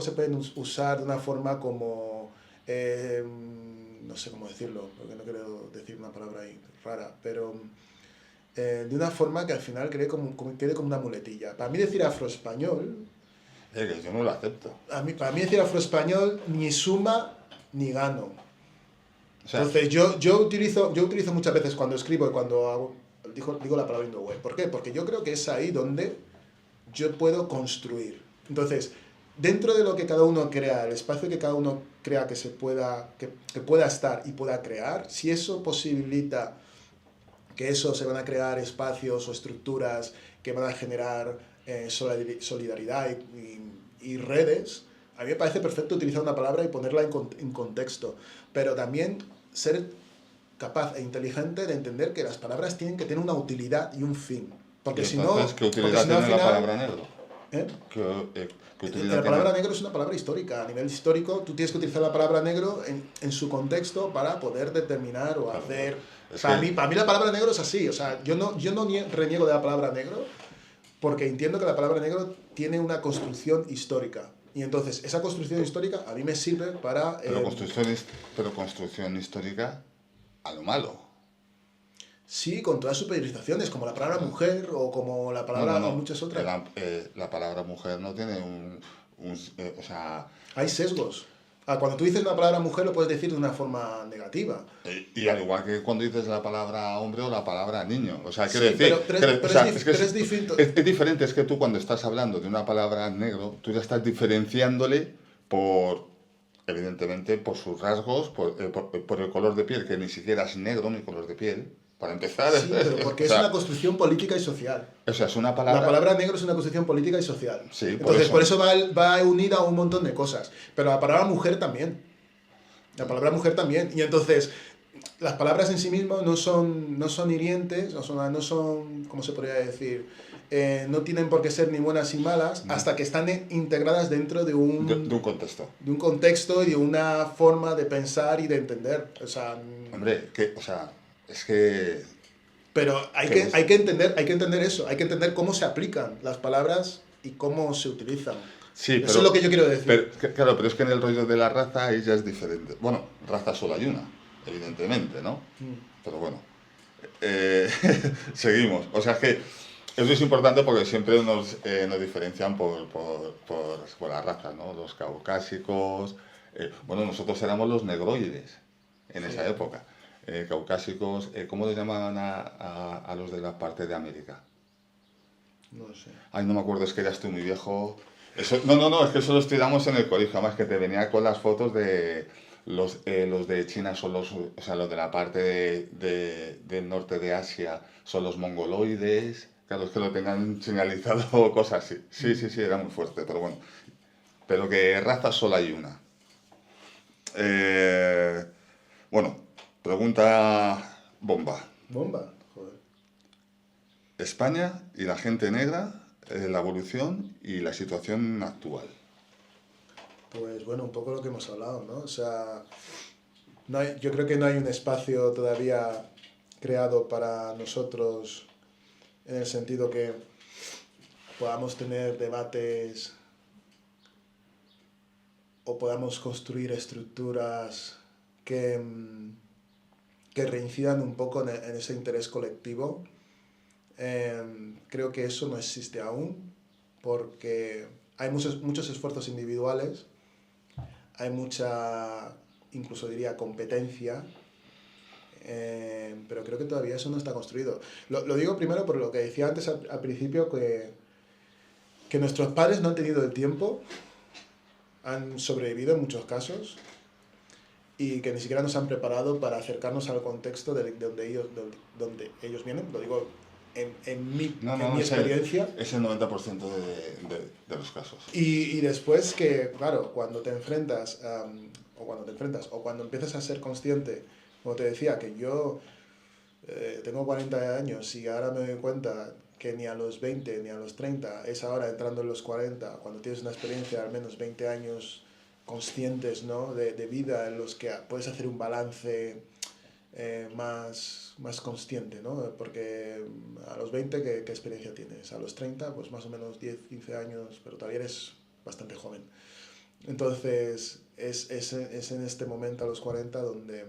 [SPEAKER 2] se pueden usar de una forma como, no sé cómo decirlo, porque no quiero decir una palabra ahí rara, pero de una forma que al final quede como una muletilla. Para mí decir afroespañol...
[SPEAKER 1] que yo no lo acepto.
[SPEAKER 2] Para mí decir afroespañol ni suma ni gano.
[SPEAKER 1] O sea,
[SPEAKER 2] entonces yo utilizo muchas veces cuando escribo y cuando digo la palabra Indoway. ¿Por qué? Porque yo creo que es ahí donde yo puedo construir. Entonces, dentro de lo que cada uno crea, el espacio que cada uno crea que pueda estar y pueda crear, si eso posibilita que eso se van a crear espacios o estructuras que van a generar solidaridad y redes, a mí me parece perfecto utilizar una palabra y ponerla en contexto, pero también ser capaz e inteligente de entender que las palabras tienen que tener una utilidad y un fin. Porque si no...
[SPEAKER 1] ¿Qué utilidad tiene la palabra negro?
[SPEAKER 2] ¿Eh?
[SPEAKER 1] ¿Qué utilidad
[SPEAKER 2] la palabra
[SPEAKER 1] tiene?
[SPEAKER 2] negro es una palabra histórica. A nivel histórico, tú tienes que utilizar la palabra negro en su contexto para poder determinar o hacer... Para mí la palabra negro es así. O sea, yo no reniego de la palabra negro porque entiendo que la palabra negro tiene una construcción histórica. Y entonces, esa construcción histórica a mí me sirve para...
[SPEAKER 1] Pero construcción histórica a lo malo.
[SPEAKER 2] Sí, con todas sus periodizaciones, como la palabra mujer o como la palabra
[SPEAKER 1] No.
[SPEAKER 2] muchas otras.
[SPEAKER 1] La palabra mujer no tiene o sea...
[SPEAKER 2] Hay sesgos. Cuando tú dices una palabra mujer lo puedes decir de una forma negativa.
[SPEAKER 1] Y al igual que cuando dices la palabra hombre o la palabra niño. O sea, quiero
[SPEAKER 2] Sí,
[SPEAKER 1] decir...
[SPEAKER 2] pero es distinto.
[SPEAKER 1] Es diferente, es que tú cuando estás hablando de una palabra negro, tú ya estás diferenciándole evidentemente, por sus rasgos, por el color de piel, que ni siquiera es negro mi color de piel, para empezar.
[SPEAKER 2] Sí, pero porque es una construcción política y social.
[SPEAKER 1] O sea, es una palabra...
[SPEAKER 2] La palabra negro es una construcción política y social.
[SPEAKER 1] Sí,
[SPEAKER 2] entonces, por eso va unida a un montón de cosas. Pero la palabra mujer también. La palabra mujer también. Y entonces, las palabras en sí mismas no son hirientes, no son, ¿cómo se podría decir? No tienen por qué ser ni buenas ni malas hasta que están integradas dentro de un
[SPEAKER 1] contexto.
[SPEAKER 2] De un contexto y de una forma de pensar y de entender. O sea...
[SPEAKER 1] Hombre, es que...
[SPEAKER 2] Pero hay que entender eso, hay que entender cómo se aplican las palabras y cómo se utilizan.
[SPEAKER 1] Sí,
[SPEAKER 2] eso es lo que yo quiero decir.
[SPEAKER 1] Pero es que en el rollo de la raza ahí ya es diferente. Bueno, raza solo hay una, evidentemente, ¿no? Pero bueno, seguimos. O sea, es que eso es importante porque siempre nos diferencian por la raza, ¿no? Los caucásicos... bueno, nosotros éramos los negroides en esa época. caucásicos. ¿Cómo les llamaban a los de la parte de América?
[SPEAKER 2] No lo sé.
[SPEAKER 1] Ay, no me acuerdo, es que ya estoy muy viejo. No, es que eso lo estudiamos en el colegio, además que te venía con las fotos de los de China son los, o sea, los de la parte del norte de Asia son los mongoloides, que a los que lo tengan señalizado o cosas así. Sí, era muy fuerte, pero bueno. Pero que raza solo hay una. Bueno, pregunta bomba.
[SPEAKER 2] Bomba, joder.
[SPEAKER 1] España y la gente negra, la evolución y la situación actual.
[SPEAKER 2] Pues bueno, un poco lo que hemos hablado, ¿no? O sea, yo creo que no hay un espacio todavía creado para nosotros en el sentido que podamos tener debates o podamos construir estructuras que reincidan un poco en ese interés colectivo. Creo que eso no existe aún porque hay muchos esfuerzos individuales, hay mucha, incluso diría, competencia, pero creo que todavía eso no está construido. Lo digo primero por lo que decía antes al principio, que nuestros padres no han tenido el tiempo, han sobrevivido en muchos casos y que ni siquiera nos han preparado para acercarnos al contexto de donde ellos vienen. Lo digo en mi experiencia.
[SPEAKER 1] Es el 90% de los casos.
[SPEAKER 2] Y después que, claro, cuando te enfrentas, o cuando empiezas a ser consciente, como te decía, que yo tengo 40 años y ahora me doy cuenta que ni a los 20 ni a los 30 es ahora entrando en los 40, cuando tienes una experiencia de al menos 20 años conscientes, ¿no? de vida en los que puedes hacer un balance más consciente, ¿no? Porque a los 20, ¿qué experiencia tienes? A los 30, pues más o menos 10, 15 años, pero todavía eres bastante joven. Entonces, es en este momento, a los 40, donde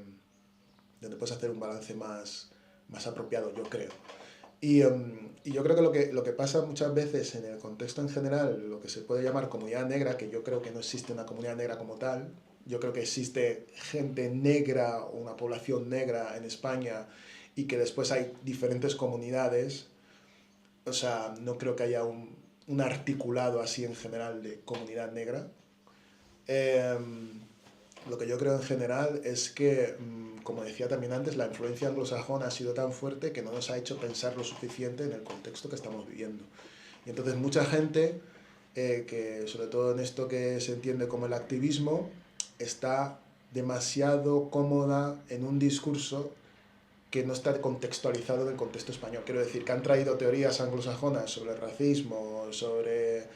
[SPEAKER 2] puedes hacer un balance más apropiado, yo creo. Y yo creo que lo que pasa muchas veces en el contexto en general, lo que se puede llamar comunidad negra, que yo creo que no existe una comunidad negra como tal, yo creo que existe gente negra o una población negra en España y que después hay diferentes comunidades. O sea, no creo que haya un articulado así en general de comunidad negra. Lo que yo creo en general es que, como decía también antes, la influencia anglosajona ha sido tan fuerte que no nos ha hecho pensar lo suficiente en el contexto que estamos viviendo. Y entonces mucha gente, que sobre todo en esto que se entiende como el activismo, está demasiado cómoda en un discurso que no está contextualizado en el contexto español. Quiero decir, que han traído teorías anglosajonas sobre el racismo, sobre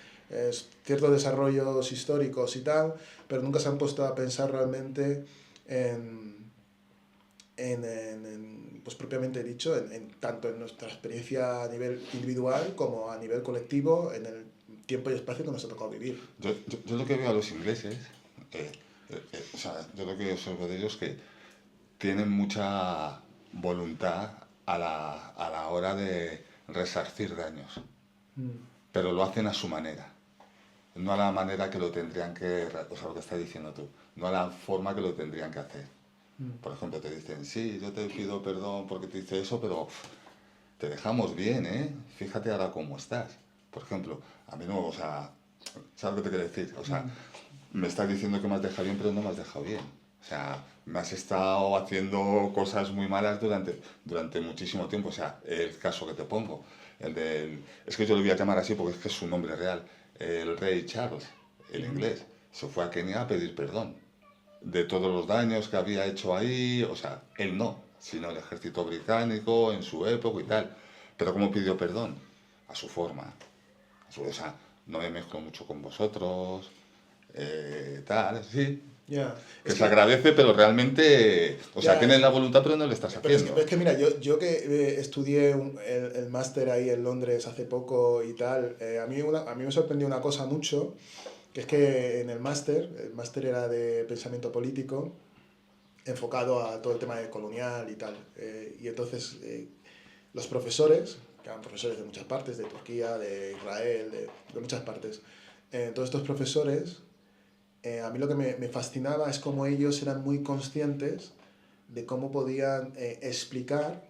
[SPEAKER 2] ciertos desarrollos históricos y tal, pero nunca se han puesto a pensar realmente pues propiamente dicho, tanto en nuestra experiencia a nivel individual como a nivel colectivo, en el tiempo y espacio que nos ha tocado vivir.
[SPEAKER 1] Yo lo que veo a los ingleses, o sea, yo lo que observo de ellos que tienen mucha voluntad a la hora de resarcir daños, pero lo hacen a su manera, no a la manera que lo tendrían que, o sea, lo que estás diciendo tú, no a la forma que lo tendrían que hacer. Por ejemplo, te dicen, sí, yo te pido perdón porque te hice eso, pero te dejamos bien, ¿eh? Fíjate ahora cómo estás. Por ejemplo, a mí no, o sea, ¿sabes lo que te quiero decir? O sea, me estás diciendo que me has dejado bien, pero no me has dejado bien. O sea, me has estado haciendo cosas muy malas durante muchísimo tiempo. O sea, el caso que te pongo, es que yo lo voy a llamar así porque es que es su nombre real, el rey Charles, el inglés, se fue a Kenia a pedir perdón de todos los daños que había hecho ahí. O sea, él no, sino el ejército británico en su época y tal. Pero ¿cómo pidió perdón? A su forma. O sea, no me mezclo mucho con vosotros, tal, sí.
[SPEAKER 2] Yeah.
[SPEAKER 1] Que se agradece, pero realmente, o sea,
[SPEAKER 2] Yeah.
[SPEAKER 1] Tienes la voluntad, pero no le estás haciendo.
[SPEAKER 2] Pero es que mira, yo que estudié el máster ahí en Londres hace poco y tal, a mí me sorprendió una cosa mucho, que es que en el máster era de pensamiento político, enfocado a todo el tema de colonial y tal. Y entonces los profesores, que eran profesores de muchas partes, de Turquía, de Israel, de muchas partes, todos estos profesores, a mí lo que me fascinaba es cómo ellos eran muy conscientes de cómo podían explicar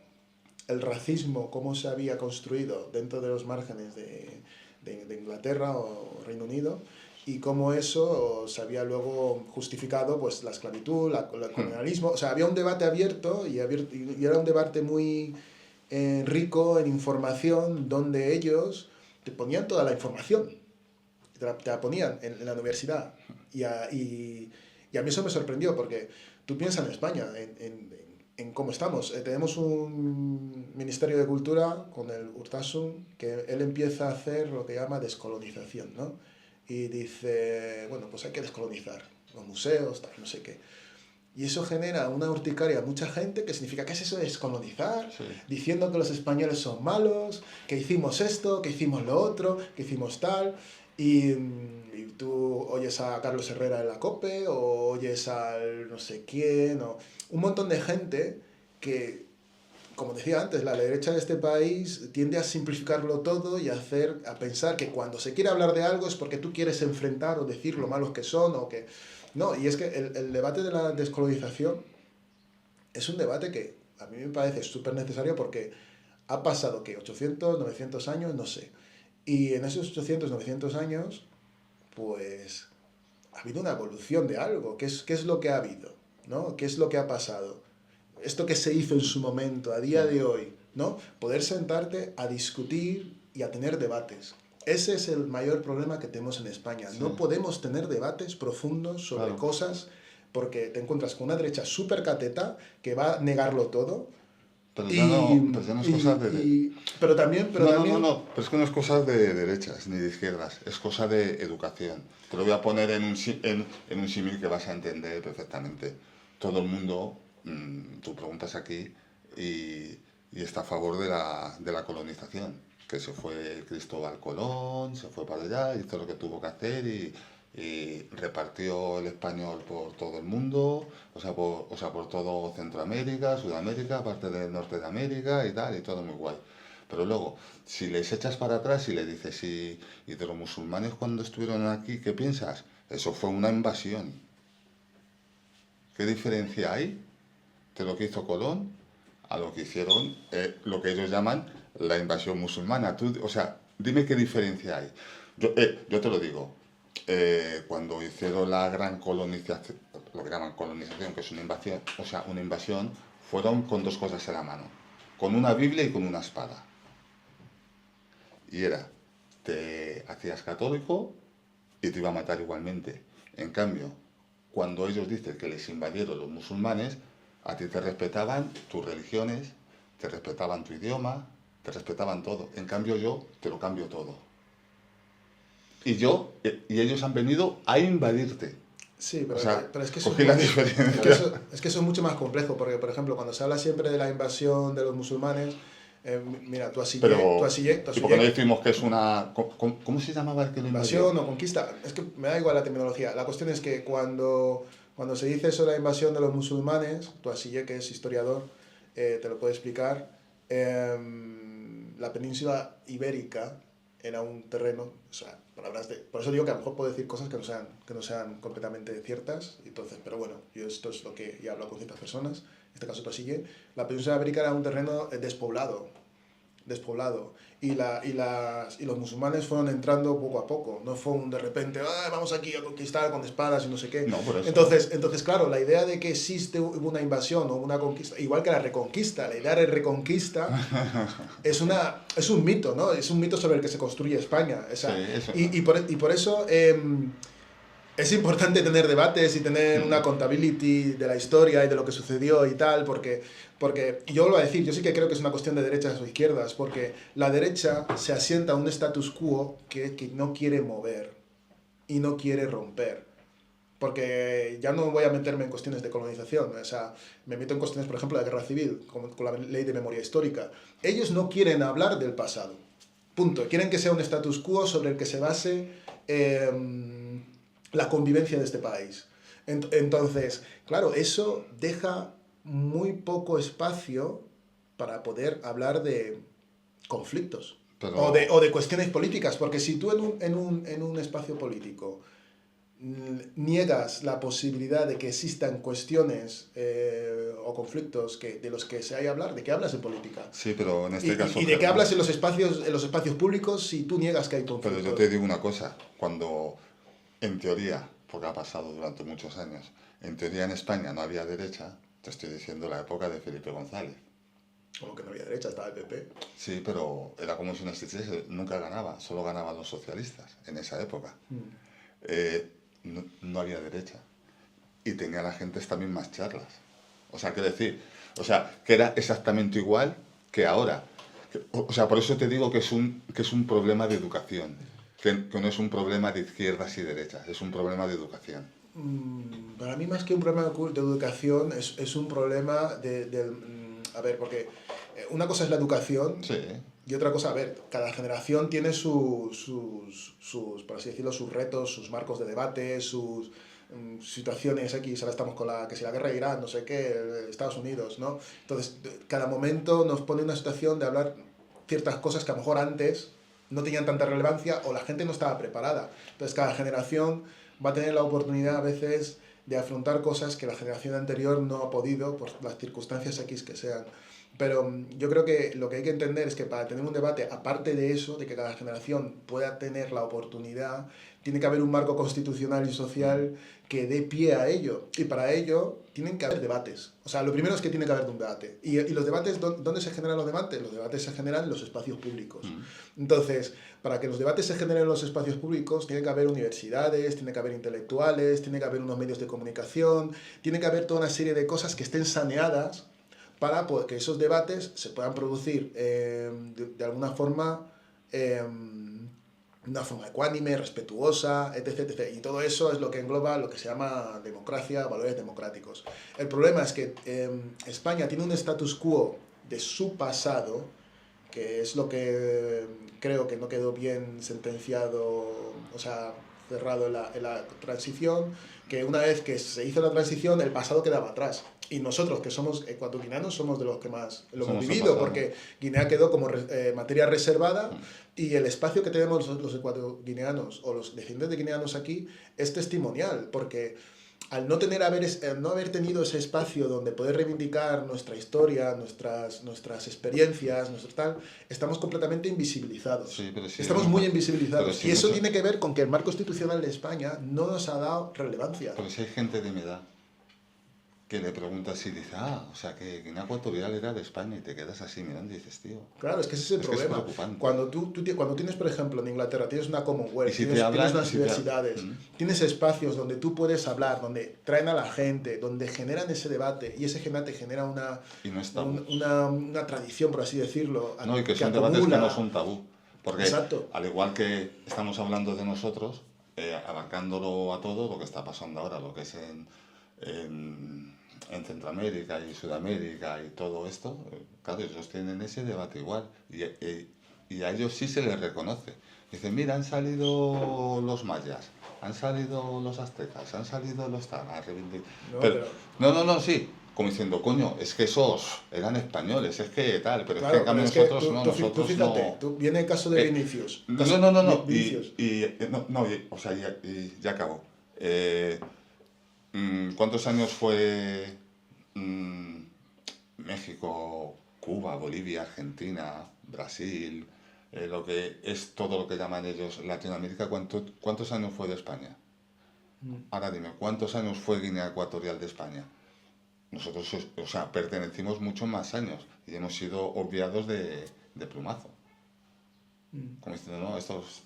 [SPEAKER 2] el racismo, cómo se había construido dentro de los márgenes de Inglaterra o Reino Unido, y cómo eso se había luego justificado pues la esclavitud, el colonialismo. O sea, había un debate abierto y era un debate muy rico en información, donde ellos te ponían toda la información, te la ponían en la universidad. Y a mí eso me sorprendió, porque tú piensas en España, en cómo estamos. Tenemos un Ministerio de Cultura con el Urtasun, que él empieza a hacer lo que llama descolonización, ¿no? Y dice, bueno, pues hay que descolonizar los museos, tal, no sé qué. Y eso genera una urticaria a mucha gente, que significa, ¿qué es eso de descolonizar?
[SPEAKER 1] Sí.
[SPEAKER 2] Diciendo que los españoles son malos, que hicimos esto, que hicimos lo otro, que hicimos tal. Y tú oyes a Carlos Herrera en la COPE, o oyes al no sé quién, o un montón de gente que, como decía antes, la derecha de este país tiende a simplificarlo todo y a pensar que cuando se quiere hablar de algo es porque tú quieres enfrentar o decir lo malos que son, o que... No, y es que el debate de la descolonización es un debate que a mí me parece súper necesario, porque ha pasado, ¿qué? 800, 900 años, no sé. Y en esos 800, 900 años, pues ha habido una evolución de algo. ¿Qué es lo que ha habido? ¿No? ¿Qué es lo que ha pasado? Esto que se hizo en su momento, a día de hoy, ¿no? Poder sentarte a discutir y a tener debates. Ese es el mayor problema que tenemos en España. Sí. No podemos tener debates profundos sobre cosas, porque te encuentras con una derecha súper cateta que va a negarlo todo.
[SPEAKER 1] Pero ya no es cosas de...
[SPEAKER 2] Pero también...
[SPEAKER 1] No, pero es que no es cosa de derechas ni de izquierdas, es cosa de educación. Te lo voy a poner en un símil que vas a entender perfectamente. Todo el mundo, tú preguntas aquí, y está a favor de la colonización. Que se fue Cristóbal Colón, se fue para allá, hizo lo que tuvo que hacer y repartió el español por todo el mundo, o sea, por todo Centroamérica, Sudamérica, parte del norte de América y tal, y todo muy guay. Pero luego, si les echas para atrás y le dices, y de los musulmanes cuando estuvieron aquí, ¿qué piensas? Eso fue una invasión. ¿Qué diferencia hay de lo que hizo Colón a lo que hicieron, lo que ellos llaman la invasión musulmana? O sea, dime qué diferencia hay. Yo te lo digo. Cuando hicieron la gran colonización, lo que llaman colonización, que es una invasión, fueron con dos cosas en la mano, con una Biblia y con una espada. Y te hacías católico y te iba a matar igualmente. En cambio, cuando ellos dicen que les invadieron los musulmanes, a ti te respetaban tus religiones, te respetaban tu idioma, te respetaban todo. En cambio yo te lo cambio todo. Y ellos han venido a invadirte.
[SPEAKER 2] Sí, pero,
[SPEAKER 1] o sea,
[SPEAKER 2] pero es que eso es mucho más complejo, porque, por ejemplo, cuando se habla siempre de la invasión de los musulmanes, mira, tú así...
[SPEAKER 1] ¿Y por qué no decimos que es una... ¿Cómo se llamaba el que lo invadió?
[SPEAKER 2] Invasión o conquista. Es que me da igual la terminología. La cuestión es que cuando se dice eso de la invasión de los musulmanes, tú así, que es historiador, te lo puede explicar, la península ibérica era un terreno, o sea, por eso digo que a lo mejor puedo decir cosas que no sean completamente ciertas, entonces, pero bueno, esto es lo que ya he hablado con ciertas personas, en este caso Toasille. La península ibérica era un terreno despoblado, y los musulmanes fueron entrando poco a poco, no fue de repente, vamos aquí a conquistar con espadas y no sé qué.
[SPEAKER 1] No, por eso.
[SPEAKER 2] Entonces, claro, la idea de que existe una invasión o una conquista, igual que la reconquista, la idea de reconquista es un mito, ¿no? Es un mito sobre el que se construye España. O sea, sí, y por eso es importante tener debates y tener una accountability de la historia y de lo que sucedió y tal, porque yo lo voy a decir, yo sí que creo que es una cuestión de derechas o izquierdas, porque la derecha se asienta a un status quo que no quiere mover y no quiere romper. Porque ya no voy a meterme en cuestiones de colonización, o sea, me meto en cuestiones, por ejemplo, de guerra civil, con la ley de memoria histórica. Ellos no quieren hablar del pasado, punto. Quieren que sea un status quo sobre el que se base la convivencia de este país. Entonces, claro, eso deja muy poco espacio para poder hablar de conflictos o de cuestiones políticas, porque si tú en un espacio político niegas la posibilidad de que existan cuestiones o conflictos de los que se hay que hablar, ¿de qué hablas en política?
[SPEAKER 1] Sí, pero en este caso...
[SPEAKER 2] ¿Y de qué hablas en los espacios públicos si tú niegas que hay conflictos?
[SPEAKER 1] Pero yo te digo una cosa, cuando en teoría, porque ha pasado durante muchos años, en teoría en España no había derecha, te estoy diciendo la época de Felipe González.
[SPEAKER 2] Como que no había derecha, estaba el PP.
[SPEAKER 1] Sí, pero era como si no existiese, nunca ganaba, solo ganaban los socialistas en esa época. No había derecha. Y tenía la gente también más charlas. O sea, quiero decir, que era exactamente igual que ahora. O sea, por eso te digo que es un problema de educación, que no es un problema de izquierdas y derechas, es un problema de educación.
[SPEAKER 2] Para mí, más que un problema de educación, es un problema a ver, porque una cosa es la educación,
[SPEAKER 1] Sí.
[SPEAKER 2] Y otra cosa, a ver, cada generación tiene sus, por así decirlo, sus retos, sus marcos de debate, sus situaciones X. Ahora estamos con que si la guerra de Irán, no sé qué, Estados Unidos, ¿no? Entonces, cada momento nos pone en una situación de hablar ciertas cosas que a lo mejor antes no tenían tanta relevancia o la gente no estaba preparada. Entonces, cada generación va a tener la oportunidad a veces de afrontar cosas que la generación anterior no ha podido por las circunstancias X que sean. Pero yo creo que lo que hay que entender es que para tener un debate, aparte de eso, de que cada generación pueda tener la oportunidad, tiene que haber un marco constitucional y social que dé pie a ello. Y para ello tienen que haber debates. O sea, lo primero es que tiene que haber un debate. ¿Y los debates, dónde se generan los debates? Los debates se generan en los espacios públicos. Entonces, para que los debates se generen en los espacios públicos, tiene que haber universiddes, tiene que haber intelectuales, tiene que haber unos medios de comunicación, tiene que haber toda una serie de cosas que estén saneadas para que esos debates se puedan producir de alguna forma, de una forma ecuánime, respetuosa, etc, etc. Y todo eso es lo que engloba lo que se llama democracia, valores democráticos. El problema es que España tiene un status quo de su pasado, que es lo que creo que no quedó bien sentenciado, o sea, cerrado en la transición, que una vez que se hizo la transición, el pasado quedaba atrás. Y nosotros, que somos ecuatoguineanos, somos de los que más lo hemos vivido, porque Guinea quedó como materia reservada y el espacio que tenemos los ecuatoguineanos o los descendientes de guineanos aquí es testimonial, porque al no haber tenido ese espacio donde poder reivindicar nuestra historia, nuestras experiencias, estamos completamente invisibilizados.
[SPEAKER 1] Sí, pero sí,
[SPEAKER 2] estamos muy invisibilizados.
[SPEAKER 1] Sí,
[SPEAKER 2] y eso tiene que ver con que el marco constitucional de España no nos ha dado relevancia.
[SPEAKER 1] Pero si hay gente de mi edad que le preguntas y dice, o sea que Guinea Ecuatorial era de España, y te quedas así mirando y dices, tío...
[SPEAKER 2] Claro, es que ese es el problema.
[SPEAKER 1] Es preocupante.
[SPEAKER 2] Cuando tienes, por ejemplo, en Inglaterra, tienes una Commonwealth, tienes unas universidades, tienes espacios donde tú puedes hablar, donde traen a la gente, donde generan ese debate, y ese debate genera una tradición, por así decirlo.
[SPEAKER 1] No, y que son debates que no son tabú. Porque
[SPEAKER 2] Exacto.
[SPEAKER 1] Al igual que estamos hablando de nosotros, abarcándolo a todo lo que está pasando ahora, lo que es en Centroamérica y Sudamérica y todo esto, claro, ellos tienen ese debate igual y a ellos sí se les reconoce. Dicen, mira, han salido los mayas, han salido los aztecas, han salido los tanas, sí, como diciendo, coño, es que esos eran españoles, es que tal, pero claro, es que en cambio nosotros no, nosotros
[SPEAKER 2] fíjate, no... viene el caso de Vinicius.
[SPEAKER 1] No,
[SPEAKER 2] Vinicius.
[SPEAKER 1] Y ya acabó. ¿Cuántos años fue México, Cuba, Bolivia, Argentina, Brasil, lo que es todo lo que llaman ellos Latinoamérica? ¿Cuántos años fue de España? Ahora dime, ¿cuántos años fue Guinea Ecuatorial de España? Nosotros, pertenecimos muchos más años y hemos sido obviados de plumazo. Como diciendo, no, estos...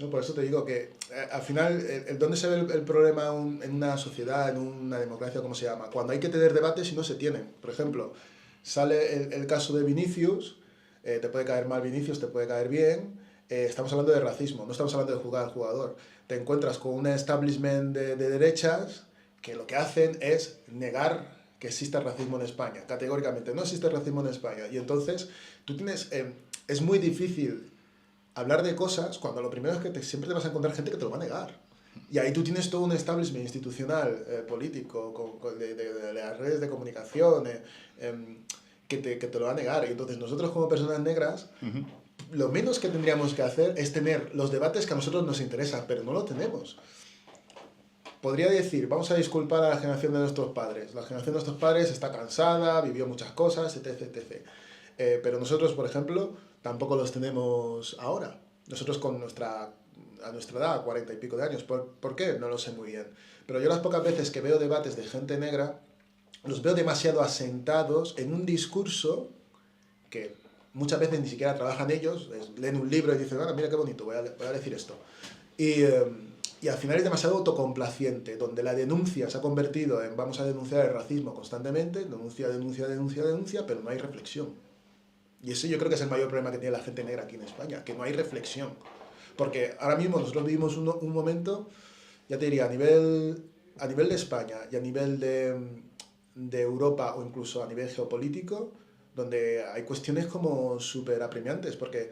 [SPEAKER 2] No, por eso te digo que al final, ¿dónde se ve el problema en una sociedad, en una democracia, como se llama? Cuando hay que tener debates y no se tienen. Por ejemplo, sale el caso de Vinicius, te puede caer mal Vinicius, te puede caer bien, estamos hablando de racismo, no estamos hablando de jugar al jugador. Te encuentras con un establishment de derechas que lo que hacen es negar que exista racismo en España. Categóricamente, no existe racismo en España. Y entonces, tú tienes... es muy difícil hablar de cosas cuando lo primero es que siempre te vas a encontrar gente que te lo va a negar. Y ahí tú tienes todo un establishment institucional, político, de las redes de comunicación, que te lo va a negar. Y entonces nosotros como personas negras, lo menos que tendríamos que hacer es tener los debates que a nosotros nos interesan, pero no lo tenemos. podría decir, vamos a disculpar a la generación de nuestros padres. La generación de nuestros padres está cansada, vivió muchas cosas, etc, etc. Pero nosotros, por ejemplo, tampoco los tenemos ahora. Nosotros a nuestra edad, 40 y pico de años. ¿Por qué? No lo sé muy bien. Pero yo las pocas veces que veo debates de gente negra, los veo demasiado asentados en un discurso que muchas veces ni siquiera trabajan ellos, leen un libro y dicen, mira qué bonito, voy a decir esto. Y al final es demasiado autocomplaciente, donde la denuncia se ha convertido en vamos a denunciar el racismo constantemente, denuncia, pero no hay reflexión. Y ese yo creo que es el mayor problema que tiene la gente negra aquí en España, que no hay reflexión. Porque ahora mismo nosotros vivimos un momento, ya te diría, a nivel de España y a nivel de Europa o incluso a nivel geopolítico, donde hay cuestiones como súper apremiantes, porque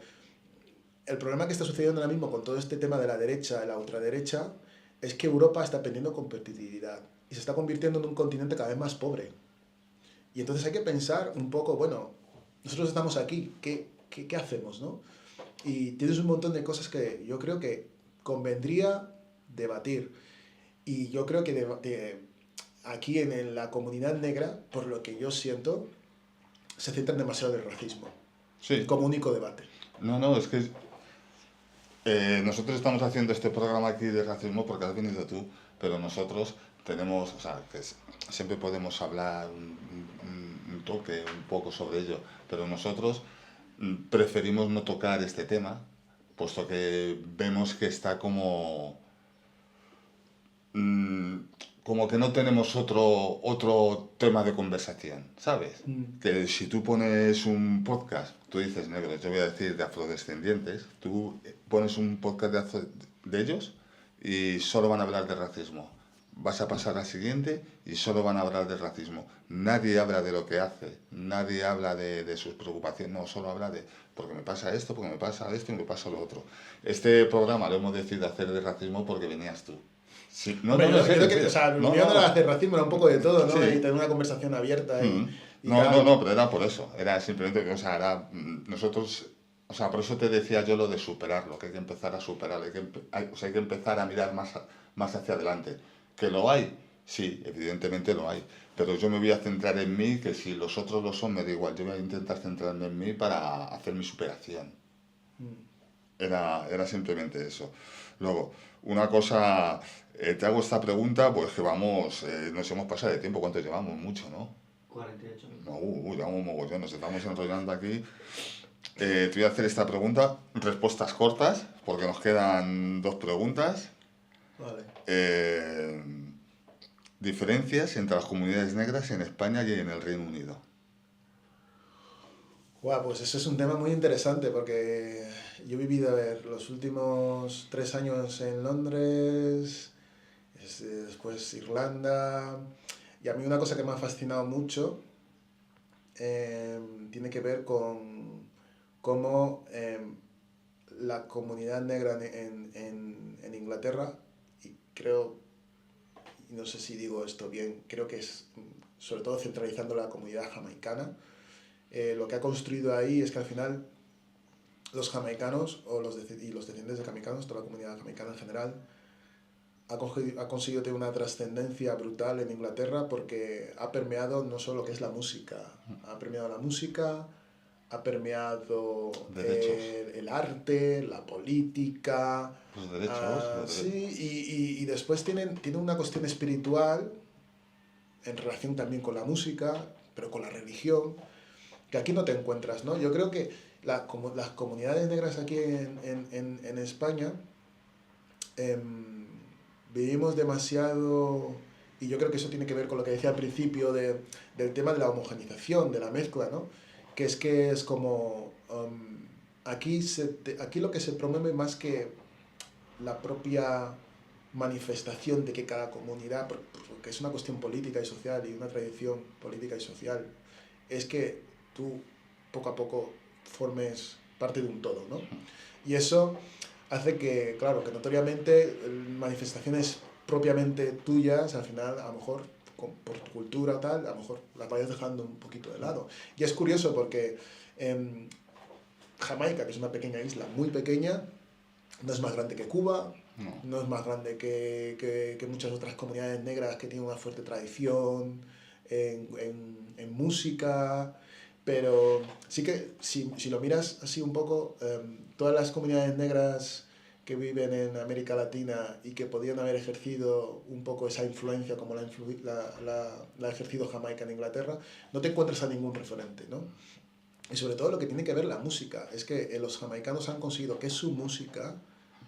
[SPEAKER 2] el problema que está sucediendo ahora mismo con todo este tema de la derecha y la ultraderecha es que Europa está perdiendo competitividad y se está convirtiendo en un continente cada vez más pobre. Y entonces hay que pensar un poco, bueno, nosotros estamos aquí, ¿qué hacemos, no? Y tienes un montón de cosas que yo creo que convendría debatir. Y yo creo que aquí en la comunidad negra, por lo que yo siento, se centran demasiado en el racismo.
[SPEAKER 1] Sí.
[SPEAKER 2] Como único debate.
[SPEAKER 1] No, es que nosotros estamos haciendo este programa aquí de racismo porque has venido tú, pero nosotros tenemos, o sea, que siempre podemos hablar un toque, un poco sobre ello, pero nosotros preferimos no tocar este tema, puesto que vemos que está como que no tenemos otro tema de conversación, ¿sabes? Que si tú pones un podcast, tú dices negros, yo voy a decir de afrodescendientes, tú pones un podcast de ellos y solo van a hablar de racismo. Vas a pasar al siguiente y solo van a hablar de racismo. Nadie habla de lo que hace, nadie habla de sus preocupaciones, no, solo habla de porque me pasa esto, porque me pasa esto y me pasa lo otro. Este programa lo hemos decidido hacer de racismo porque venías tú. Sí,
[SPEAKER 2] yo creo que, o sea, no era hacer racismo, era un poco de todo, ¿no?
[SPEAKER 1] Sí.
[SPEAKER 2] Y tener una conversación abierta.
[SPEAKER 1] No, pero era por eso. Era simplemente que, o sea, nosotros, o sea, por eso te decía yo lo de superarlo, que hay que empezar a superarlo, hay que empezar a mirar más hacia adelante. ¿Que lo hay? Sí, evidentemente lo hay. Pero yo me voy a centrar en mí, que si los otros lo son, me da igual. Yo voy a intentar centrarme en mí para hacer mi superación. Era simplemente eso. Luego, una cosa, te hago esta pregunta, pues que vamos, nos hemos pasado de tiempo. ¿Cuánto llevamos? Mucho, ¿no?
[SPEAKER 5] 48 minutos.
[SPEAKER 1] No, llevamos un mogollón, nos estamos enrollando aquí. Te voy a hacer esta pregunta, respuestas cortas, porque nos quedan 2 preguntas.
[SPEAKER 2] Vale.
[SPEAKER 1] Diferencias entre las comunidades negras en España y en el Reino Unido.
[SPEAKER 2] Pues eso es un tema muy interesante porque yo he vivido, los últimos 3 años en Londres, después Irlanda, y a mí una cosa que me ha fascinado mucho tiene que ver con cómo la comunidad negra en Inglaterra, y creo, y no sé si digo esto bien, creo que es sobre todo centralizando la comunidad jamaicana, lo que ha construido ahí es que al final los jamaicanos y los descendientes de jamaicanos, toda la comunidad jamaicana en general, ha conseguido tener una trascendencia brutal en Inglaterra porque ha permeado no solo lo que es la música, ha permeado la música, ha permeado el arte, la política.
[SPEAKER 1] Los derechos.
[SPEAKER 2] Sí, y después tienen una cuestión espiritual en relación también con la música, pero con la religión, que aquí no te encuentras, ¿no? Yo creo que las comunidades negras aquí en España vivimos demasiado, y yo creo que eso tiene que ver con lo que decía al principio del tema de la homogenización, de la mezcla, ¿no? Que es como, aquí lo que se promueve más que la propia manifestación de que cada comunidad, porque es una cuestión política y social y una tradición política y social, es que tú poco a poco formes parte de un todo, ¿no? Y eso hace que, claro, que notoriamente manifestaciones propiamente tuyas, al final, a lo mejor, por tu cultura o tal, a lo mejor las vayas dejando un poquito de lado. Y es curioso porque Jamaica, que es una pequeña isla muy pequeña, no es más grande que Cuba, no es más grande que muchas otras comunidades negras que tienen una fuerte tradición en música, pero sí que si lo miras así un poco, todas las comunidades negras que viven en América Latina y que podían haber ejercido un poco esa influencia como la ha ejercido Jamaica en Inglaterra, no te encuentras a ningún referente, ¿no? Y sobre todo lo que tiene que ver la música, es que los jamaicanos han conseguido que su música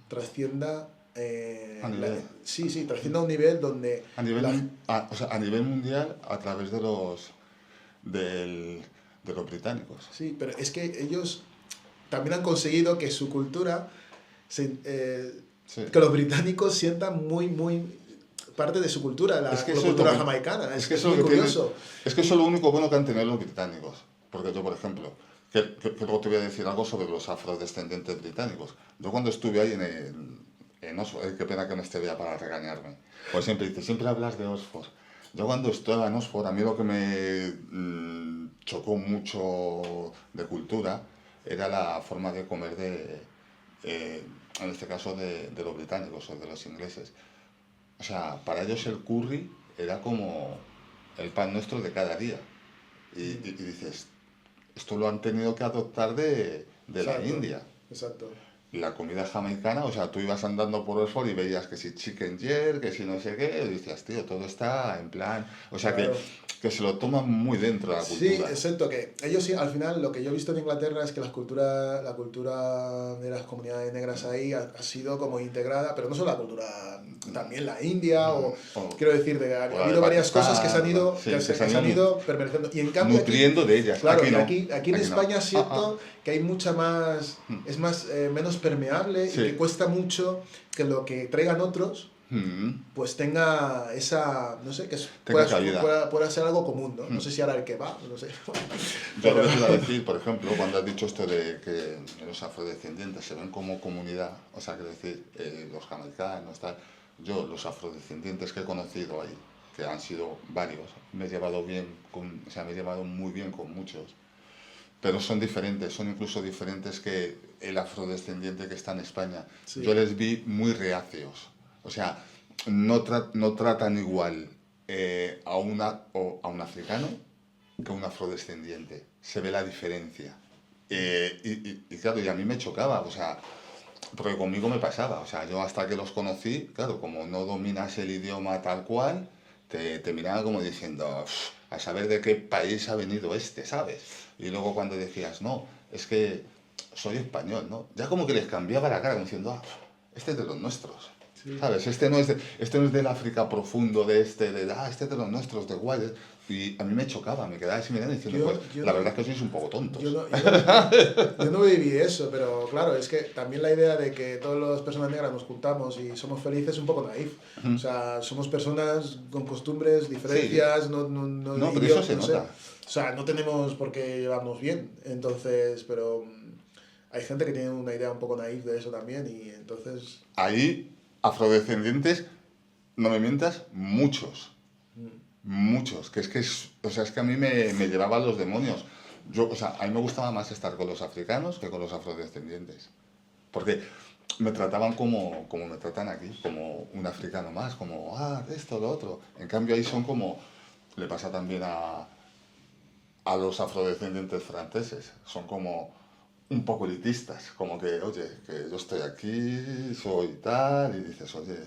[SPEAKER 2] trascienda trascienda a un nivel donde
[SPEAKER 1] a nivel mundial a través de los británicos.
[SPEAKER 2] Sí, pero es que ellos también han conseguido que su cultura que los británicos sientan muy parte de su cultura, la cultura jamaicana. Es que es muy curioso.
[SPEAKER 1] Es que eso es lo único bueno que han tenido los británicos. Porque yo, por ejemplo, que luego te voy a decir algo sobre los afrodescendientes británicos. Yo cuando estuve ahí en Oxford, qué pena que no esté ya para regañarme, pues siempre hablas de Oxford. Yo cuando estaba en Oxford, a mí lo que me chocó mucho de cultura era la forma de comer en este caso de los británicos o de los ingleses. O sea, para ellos el curry era como el pan nuestro de cada día. Y dices, esto lo han tenido que adoptar de la India.
[SPEAKER 2] Exacto.
[SPEAKER 1] Y la comida jamaicana, o sea, tú ibas andando por Oxford y veías que si chicken jerk, que si no sé qué, y decías, tío, todo está en plan... O sea, claro, que se lo toman muy dentro de la cultura.
[SPEAKER 2] Sí, excepto que ellos sí, al final, lo que yo he visto en Inglaterra es que la cultura de las comunidades negras ahí ha sido como integrada, pero no solo la cultura, también la India, quiero decir, ha habido varias cosas que se han ido permaneciendo. Y en cambio
[SPEAKER 1] nutriendo
[SPEAKER 2] aquí,
[SPEAKER 1] de ellas.
[SPEAKER 2] Claro, aquí en España siento que hay mucha más, es más, menos permeable y que cuesta mucho que lo que traigan otros pues tenga esa, no sé, que pueda ser algo común, ¿no? No sé si ahora el que va, no sé.
[SPEAKER 1] Yo lo que te iba a decir, por ejemplo, cuando has dicho esto de que los afrodescendientes se ven como comunidad, o sea, quiero decir, los jamaicanos, tal, yo los afrodescendientes que he conocido ahí, que han sido varios, me he llevado muy bien con muchos, pero son diferentes, son incluso diferentes que el afrodescendiente que está en España. Sí. Yo les vi muy reacios. O sea, no tratan igual a un africano que a un afrodescendiente. Se ve la diferencia. Y claro, y a mí me chocaba, o sea, porque conmigo me pasaba. O sea, yo hasta que los conocí, claro, como no dominas el idioma tal cual, te miraban como diciendo, a saber de qué país ha venido ¿sabes? Y luego cuando decías, no, es que soy español, ¿no? Ya como que les cambiaba la cara, como diciendo, este es de los nuestros. Sí. ¿Sabes? Este no es del África profundo, este es de los nuestros, de Guayas. Y a mí me chocaba, me quedaba así mirando diciendo, la verdad es que sois un poco tontos.
[SPEAKER 2] Yo no viví eso, pero claro, es que también la idea de que todas las personas negras nos juntamos y somos felices es un poco naif. O sea, somos personas con costumbres, diferencias, sí.
[SPEAKER 1] No, pero eso se nota.
[SPEAKER 2] O sea, no tenemos por qué llevarnos bien, entonces, pero hay gente que tiene una idea un poco naif de eso también y entonces...
[SPEAKER 1] Ahí, afrodescendientes, no me mientas, muchos. Muchos, es que a mí me llevaban los demonios. A mí me gustaba más estar con los africanos que con los afrodescendientes. Porque me trataban como me tratan aquí, como un africano más, como, esto, lo otro. En cambio ahí son como, le pasa también a los afrodescendientes franceses, son como un poco elitistas, como que, oye, que yo estoy aquí, soy tal, y dices, oye...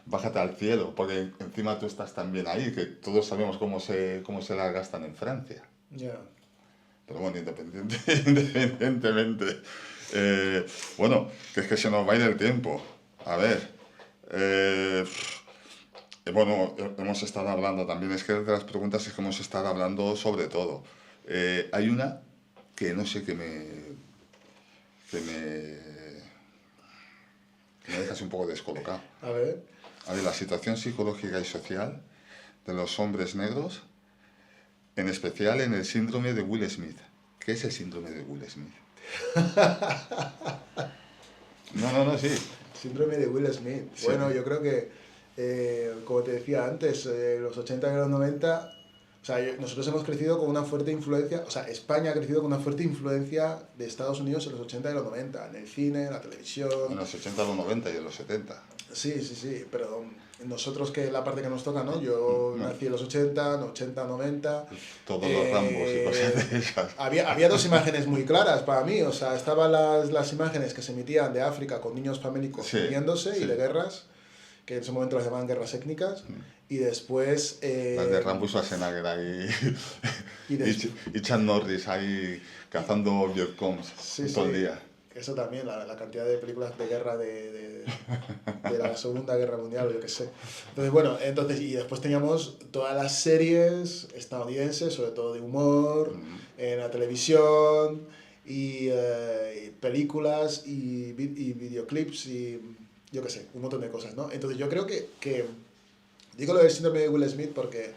[SPEAKER 1] bájate al cielo, porque encima tú estás también ahí, que todos sabemos cómo se las gastan en Francia.
[SPEAKER 2] Yeah.
[SPEAKER 1] Pero bueno, independientemente. Bueno, que es que se nos va a ir el tiempo. A ver. Bueno, hemos estado hablando también, es que de las preguntas es que hemos estado hablando sobre todo. Hay una que no sé, que me dejas un poco descolocado.
[SPEAKER 2] A ver,
[SPEAKER 1] la situación psicológica y social de los hombres negros, en especial en el síndrome de Will Smith. ¿Qué es el síndrome de Will Smith? No, sí.
[SPEAKER 2] Síndrome de Will Smith. Sí. Bueno, yo creo que, como te decía antes, los 80 y los 90 O sea, nosotros hemos crecido con una fuerte influencia, o sea, España ha crecido con una fuerte influencia de Estados Unidos en los 80 y los 90, en el cine, en la televisión.
[SPEAKER 1] En los 80, los 90 y en los 70.
[SPEAKER 2] Sí, pero nosotros, que la parte que nos toca, ¿no? Yo nací en los 80, 90.
[SPEAKER 1] Todos los Rambos y cosas de esas.
[SPEAKER 2] Había dos imágenes muy claras para mí, o sea, estaban las imágenes que se emitían de África con niños famélicos muriéndose y de guerras, que en ese momento las llamaban guerras étnicas, y después...
[SPEAKER 1] las de Rambo y Schwarzenegger ahí, y Chuck Norris ahí cazando Vietcongs todo el día.
[SPEAKER 2] Eso también, la cantidad de películas de guerra de la Segunda Guerra Mundial, o yo qué sé. Entonces, bueno, y después teníamos todas las series estadounidenses, sobre todo de humor, en la televisión, y películas, y videoclips, y yo qué sé, un montón de cosas, ¿no? Entonces yo creo que digo lo del síndrome de Will Smith porque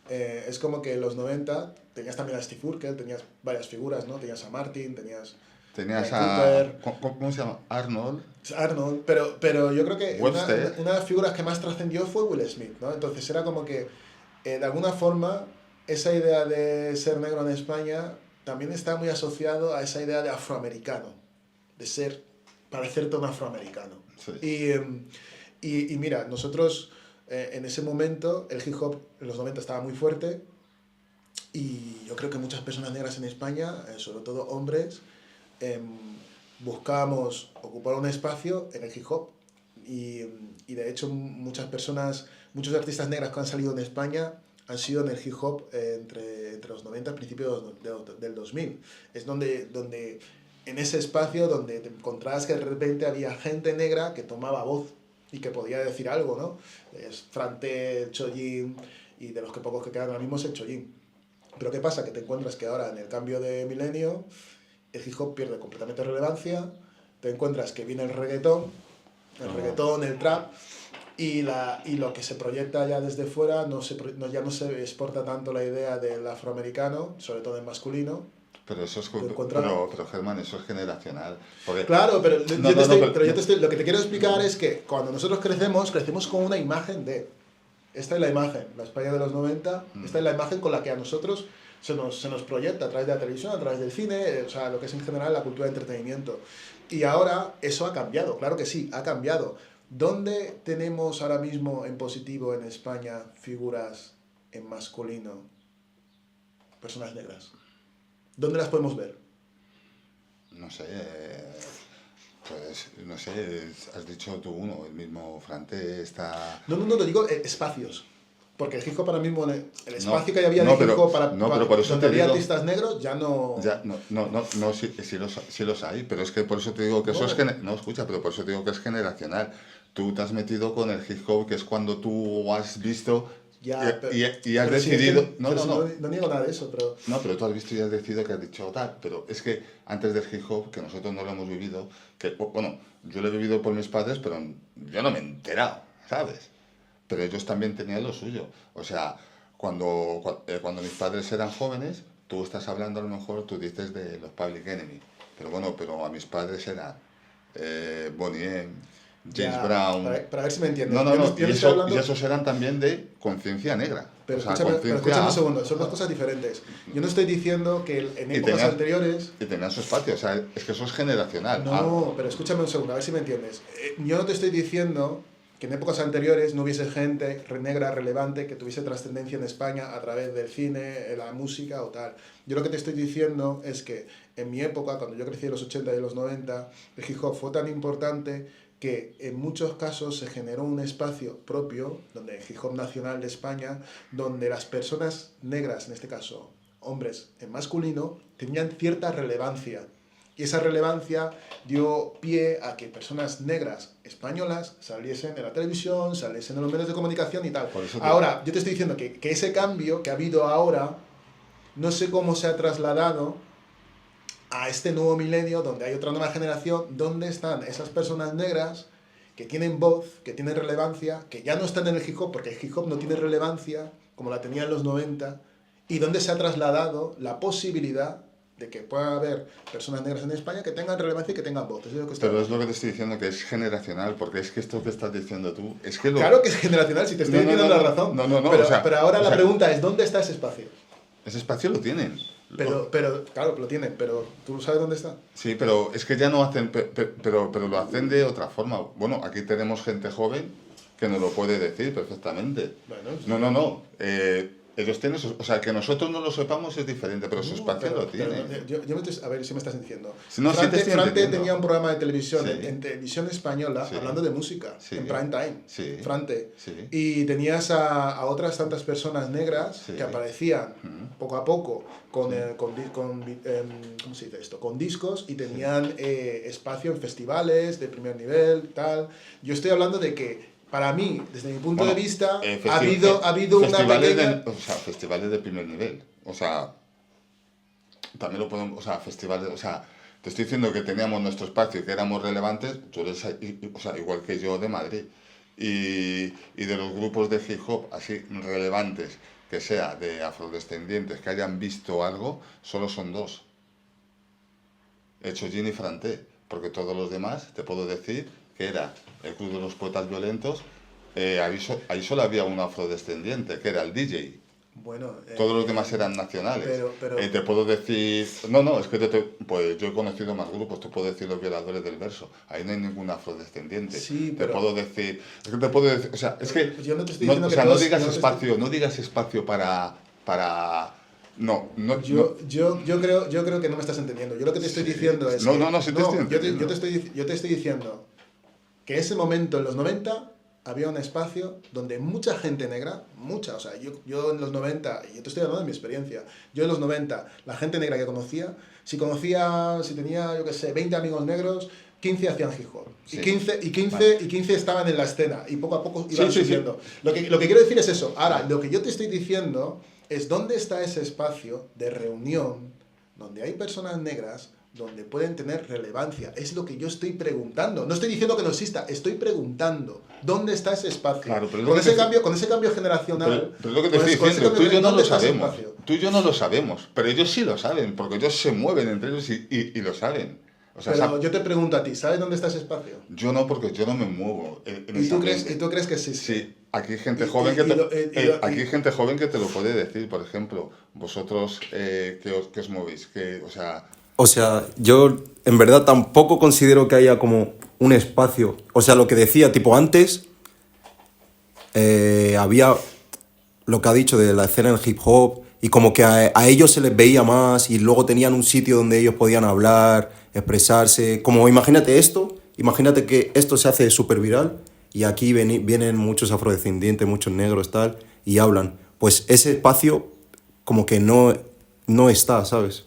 [SPEAKER 2] es como que en los 90 tenías también a Steve Urkel, tenías varias figuras, ¿no? Tenías a Martin, tenías
[SPEAKER 1] a... ¿Cómo se llama? Arnold,
[SPEAKER 2] pero yo creo que una de las figuras que más trascendió fue Will Smith, ¿no? Entonces era como que, de alguna forma, esa idea de ser negro en España también está muy asociado a esa idea de afroamericano, de parecerte un afroamericano.
[SPEAKER 1] Sí.
[SPEAKER 2] Y mira, nosotros en ese momento, el hip hop en los 90 estaba muy fuerte, y yo creo que muchas personas negras en España, sobre todo hombres, buscábamos ocupar un espacio en el hip hop, y de hecho muchos artistas negras que han salido en España han sido en el hip hop entre los 90 y principios del 2000. Es donde en ese espacio donde te encontrabas que de repente había gente negra que tomaba voz y que podía decir algo, ¿no? Es Frante, Chollín, y de los que pocos que quedan ahora mismo es el Chollín. Pero ¿qué pasa? Que te encuentras que ahora en el cambio de milenio el hip hop pierde completamente relevancia, te encuentras que viene el reggaetón, el trap, y lo que se proyecta ya desde fuera ya no se exporta tanto la idea del afroamericano, sobre todo en masculino.
[SPEAKER 1] Pero eso es pero Germán, eso es generacional. Porque...
[SPEAKER 2] Claro, pero lo que te quiero explicar es que cuando nosotros crecemos con una imagen de... Esta es la imagen, la España de los 90, esta es la imagen con la que a nosotros se nos proyecta a través de la televisión, a través del cine, o sea, lo que es en general la cultura de entretenimiento. Y ahora eso ha cambiado, claro que sí, ha cambiado. ¿Dónde tenemos ahora mismo en positivo en España figuras en masculino? Personas negras. ¿Dónde las podemos ver?
[SPEAKER 1] No sé, has dicho tú uno, el mismo Frante está...
[SPEAKER 2] No, te digo espacios. Porque el hip hop ahora mismo, el espacio que había de hip hop
[SPEAKER 1] por eso
[SPEAKER 2] donde había
[SPEAKER 1] digo,
[SPEAKER 2] artistas negros, ya no...
[SPEAKER 1] Sí los hay, pero es que por eso te digo que eso es... No, escucha, pero por eso te digo que es generacional. Tú te has metido con el hip hop, que es cuando tú has visto... y has decidido...
[SPEAKER 2] No niego nada de eso, pero...
[SPEAKER 1] No, pero tú has visto y has decidido que has dicho tal, pero es que antes del hip hop, que nosotros no lo hemos vivido, bueno, yo lo he vivido por mis padres, pero yo no me he enterado, ¿sabes? Pero ellos también tenían lo suyo. O sea, cuando mis padres eran jóvenes, tú estás hablando, a lo mejor tú dices de los Public Enemy, pero a mis padres eran Boney M, James Brown...
[SPEAKER 2] Para ver si me entiendes.
[SPEAKER 1] Y esos eran también de conciencia negra.
[SPEAKER 2] Pero escúchame un segundo, son dos cosas diferentes. Yo no estoy diciendo que en épocas anteriores...
[SPEAKER 1] Y tenían su espacio, o sea, es que eso es generacional.
[SPEAKER 2] No, pero escúchame un segundo, a ver si me entiendes. Yo no te estoy diciendo que en épocas anteriores no hubiese gente negra relevante que tuviese trascendencia en España a través del cine, la música o tal. Yo lo que te estoy diciendo es que en mi época, cuando yo crecí en los 80 y los 90, el hip hop fue tan importante que en muchos casos se generó un espacio propio, donde el hip hop nacional de España, donde las personas negras, en este caso hombres en masculino, tenían cierta relevancia. Y esa relevancia dio pie a que personas negras españolas saliesen en la televisión, saliesen en los medios de comunicación y tal. Ahora, yo te estoy diciendo que ese cambio que ha habido ahora, no sé cómo se ha trasladado a este nuevo milenio, donde hay otra nueva generación, donde están esas personas negras que tienen voz, que tienen relevancia, que ya no están en el hip hop, porque el hip hop no tiene relevancia como la tenía en los 90, y donde se ha trasladado la posibilidad de que pueda haber personas negras en España que tengan relevancia y que tengan voz. Eso es lo que estoy
[SPEAKER 1] Pero es
[SPEAKER 2] hablando.
[SPEAKER 1] lo que te estoy diciendo, que es generacional, porque es que esto que estás diciendo tú, es que lo...
[SPEAKER 2] Claro que es generacional, si te estoy diciendo la razón.
[SPEAKER 1] No,
[SPEAKER 2] pero,
[SPEAKER 1] o sea,
[SPEAKER 2] pero ahora
[SPEAKER 1] o
[SPEAKER 2] la
[SPEAKER 1] sea,
[SPEAKER 2] pregunta es, ¿dónde está ese espacio?
[SPEAKER 1] ese espacio lo tienen.
[SPEAKER 2] Pero, claro, lo tienen, pero ¿tú sabes dónde está?
[SPEAKER 1] Sí, pero es que ya no hacen, pero lo hacen de otra forma. Bueno, aquí tenemos gente joven que nos lo puede decir perfectamente.
[SPEAKER 2] Bueno,
[SPEAKER 1] No. Ellos tienen, o sea, que nosotros no lo sepamos es diferente, pero su espacio lo tienen.
[SPEAKER 2] A ver si me estás diciendo.
[SPEAKER 1] No, sí te estoy
[SPEAKER 2] Frante
[SPEAKER 1] entendiendo.
[SPEAKER 2] tenía un programa de televisión,
[SPEAKER 1] Sí.
[SPEAKER 2] en televisión española,
[SPEAKER 1] Sí.
[SPEAKER 2] hablando de música,
[SPEAKER 1] Sí.
[SPEAKER 2] en prime time.
[SPEAKER 1] Sí.
[SPEAKER 2] Frante.
[SPEAKER 1] Sí.
[SPEAKER 2] Y tenías a otras tantas personas negras
[SPEAKER 1] Sí.
[SPEAKER 2] que aparecían poco a poco ¿cómo se dice esto? Con discos y tenían espacio en festivales de primer nivel, tal. Yo estoy hablando de que para mí, desde mi punto de vista, ha habido una pequeña...
[SPEAKER 1] O sea, festivales de primer nivel. O sea, también lo podemos... O sea, festivales... O sea, te estoy diciendo que teníamos nuestro espacio y que éramos relevantes, tú eres, o sea, igual que yo de Madrid. Y de los grupos de hip hop así relevantes, que sea de afrodescendientes, que hayan visto algo, solo son dos. Chojin y Franté. Porque todos los demás, te puedo decir, que era el Club de los Poetas Violentos, ahí solo había un afrodescendiente, que era el DJ.
[SPEAKER 2] Bueno,
[SPEAKER 1] Todos los demás eran nacionales.
[SPEAKER 2] pero-
[SPEAKER 1] Te puedo decir... No, es que pues yo he conocido más grupos, te puedo decir los Violadores del Verso. Ahí no hay ningún afrodescendiente.
[SPEAKER 2] Sí,
[SPEAKER 1] te
[SPEAKER 2] pero-
[SPEAKER 1] puedo decir... Es que te puedo decir... O sea, es que...
[SPEAKER 2] Yo no te estoy
[SPEAKER 1] no,
[SPEAKER 2] diciendo
[SPEAKER 1] o
[SPEAKER 2] que
[SPEAKER 1] sea, no
[SPEAKER 2] todos-
[SPEAKER 1] digas
[SPEAKER 2] yo no te
[SPEAKER 1] espacio, no digas espacio para...
[SPEAKER 2] Yo creo que no me estás entendiendo. Yo lo que te estoy diciendo es
[SPEAKER 1] No,
[SPEAKER 2] que...
[SPEAKER 1] no, sí te estoy entendiendo.
[SPEAKER 2] Yo te estoy diciendo que ese momento en los 90 había un espacio donde mucha gente negra, o sea, yo en los 90, y yo te estoy hablando de mi experiencia, yo en los 90, la gente negra que conocía, si tenía, yo qué sé, 20 amigos negros, 15 hacían hip hop.
[SPEAKER 1] Sí.
[SPEAKER 2] Y 15 estaban en la escena y poco a poco iban
[SPEAKER 1] Sí.
[SPEAKER 2] subiendo. Lo que quiero decir es eso. Ahora, lo que yo te estoy diciendo es dónde está ese espacio de reunión donde hay personas negras donde pueden tener relevancia. Es lo que yo estoy preguntando. No estoy diciendo que no exista, estoy preguntando dónde está ese espacio.
[SPEAKER 1] Claro, pero es
[SPEAKER 2] con
[SPEAKER 1] lo
[SPEAKER 2] ese
[SPEAKER 1] que
[SPEAKER 2] cambio generacional.
[SPEAKER 1] Pero es lo que te
[SPEAKER 2] con
[SPEAKER 1] estoy
[SPEAKER 2] ese
[SPEAKER 1] diciendo, tú y yo no
[SPEAKER 2] ¿dónde
[SPEAKER 1] lo
[SPEAKER 2] está ese
[SPEAKER 1] sabemos.
[SPEAKER 2] espacio?
[SPEAKER 1] Tú y yo no lo sabemos, pero ellos sí lo saben, porque ellos se mueven entre ellos y lo saben. O sea,
[SPEAKER 2] Pero yo te pregunto a ti, ¿sabes dónde está ese espacio?
[SPEAKER 1] yo no, porque yo no me muevo en
[SPEAKER 2] ¿Y
[SPEAKER 1] ese
[SPEAKER 2] tú crees
[SPEAKER 1] ambiente.
[SPEAKER 2] que existe?
[SPEAKER 1] Sí, aquí hay gente
[SPEAKER 2] Y-
[SPEAKER 1] joven
[SPEAKER 2] y-
[SPEAKER 1] que
[SPEAKER 2] y
[SPEAKER 1] te,
[SPEAKER 2] lo- y-
[SPEAKER 1] aquí hay gente joven que te lo puede decir. Por ejemplo, vosotros que os movéis,
[SPEAKER 5] O sea, yo en verdad tampoco considero que haya como un espacio. O sea, lo que decía, tipo antes, había lo que ha dicho de la escena en hip hop y como que a ellos se les veía más y luego tenían un sitio donde ellos podían hablar, expresarse. Como imagínate que esto se hace súper viral y aquí vienen muchos afrodescendientes, muchos negros, tal, y hablan. Pues ese espacio como que no está, ¿sabes?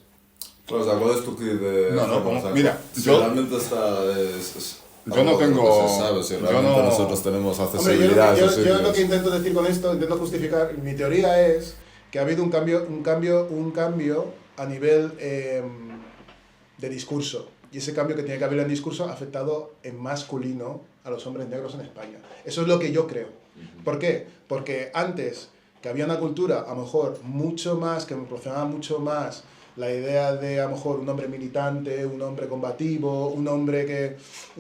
[SPEAKER 4] Claro, o sea, ¿cuál es tu kit de...?
[SPEAKER 1] No,
[SPEAKER 4] o
[SPEAKER 1] como-
[SPEAKER 4] sea,
[SPEAKER 1] mira,
[SPEAKER 4] si
[SPEAKER 1] yo-
[SPEAKER 4] realmente está... es
[SPEAKER 1] yo no
[SPEAKER 4] algo de lo
[SPEAKER 1] tengo-
[SPEAKER 4] que se sabe, si
[SPEAKER 1] yo
[SPEAKER 4] realmente
[SPEAKER 1] no-
[SPEAKER 4] nosotros tenemos
[SPEAKER 2] Hombre,
[SPEAKER 4] accesibilidad a esos
[SPEAKER 2] yo lo
[SPEAKER 4] sitios.
[SPEAKER 2] que intento decir con esto, intento justificar, mi teoría es que ha habido un cambio a nivel de discurso. Y ese cambio que tiene que haber en discurso ha afectado en masculino a los hombres negros en España. Eso es lo que yo creo. ¿Por qué? Porque antes, que había una cultura, a lo mejor, mucho más, que me proporcionaba mucho más la idea de, a lo mejor, un hombre militante, un hombre combativo, un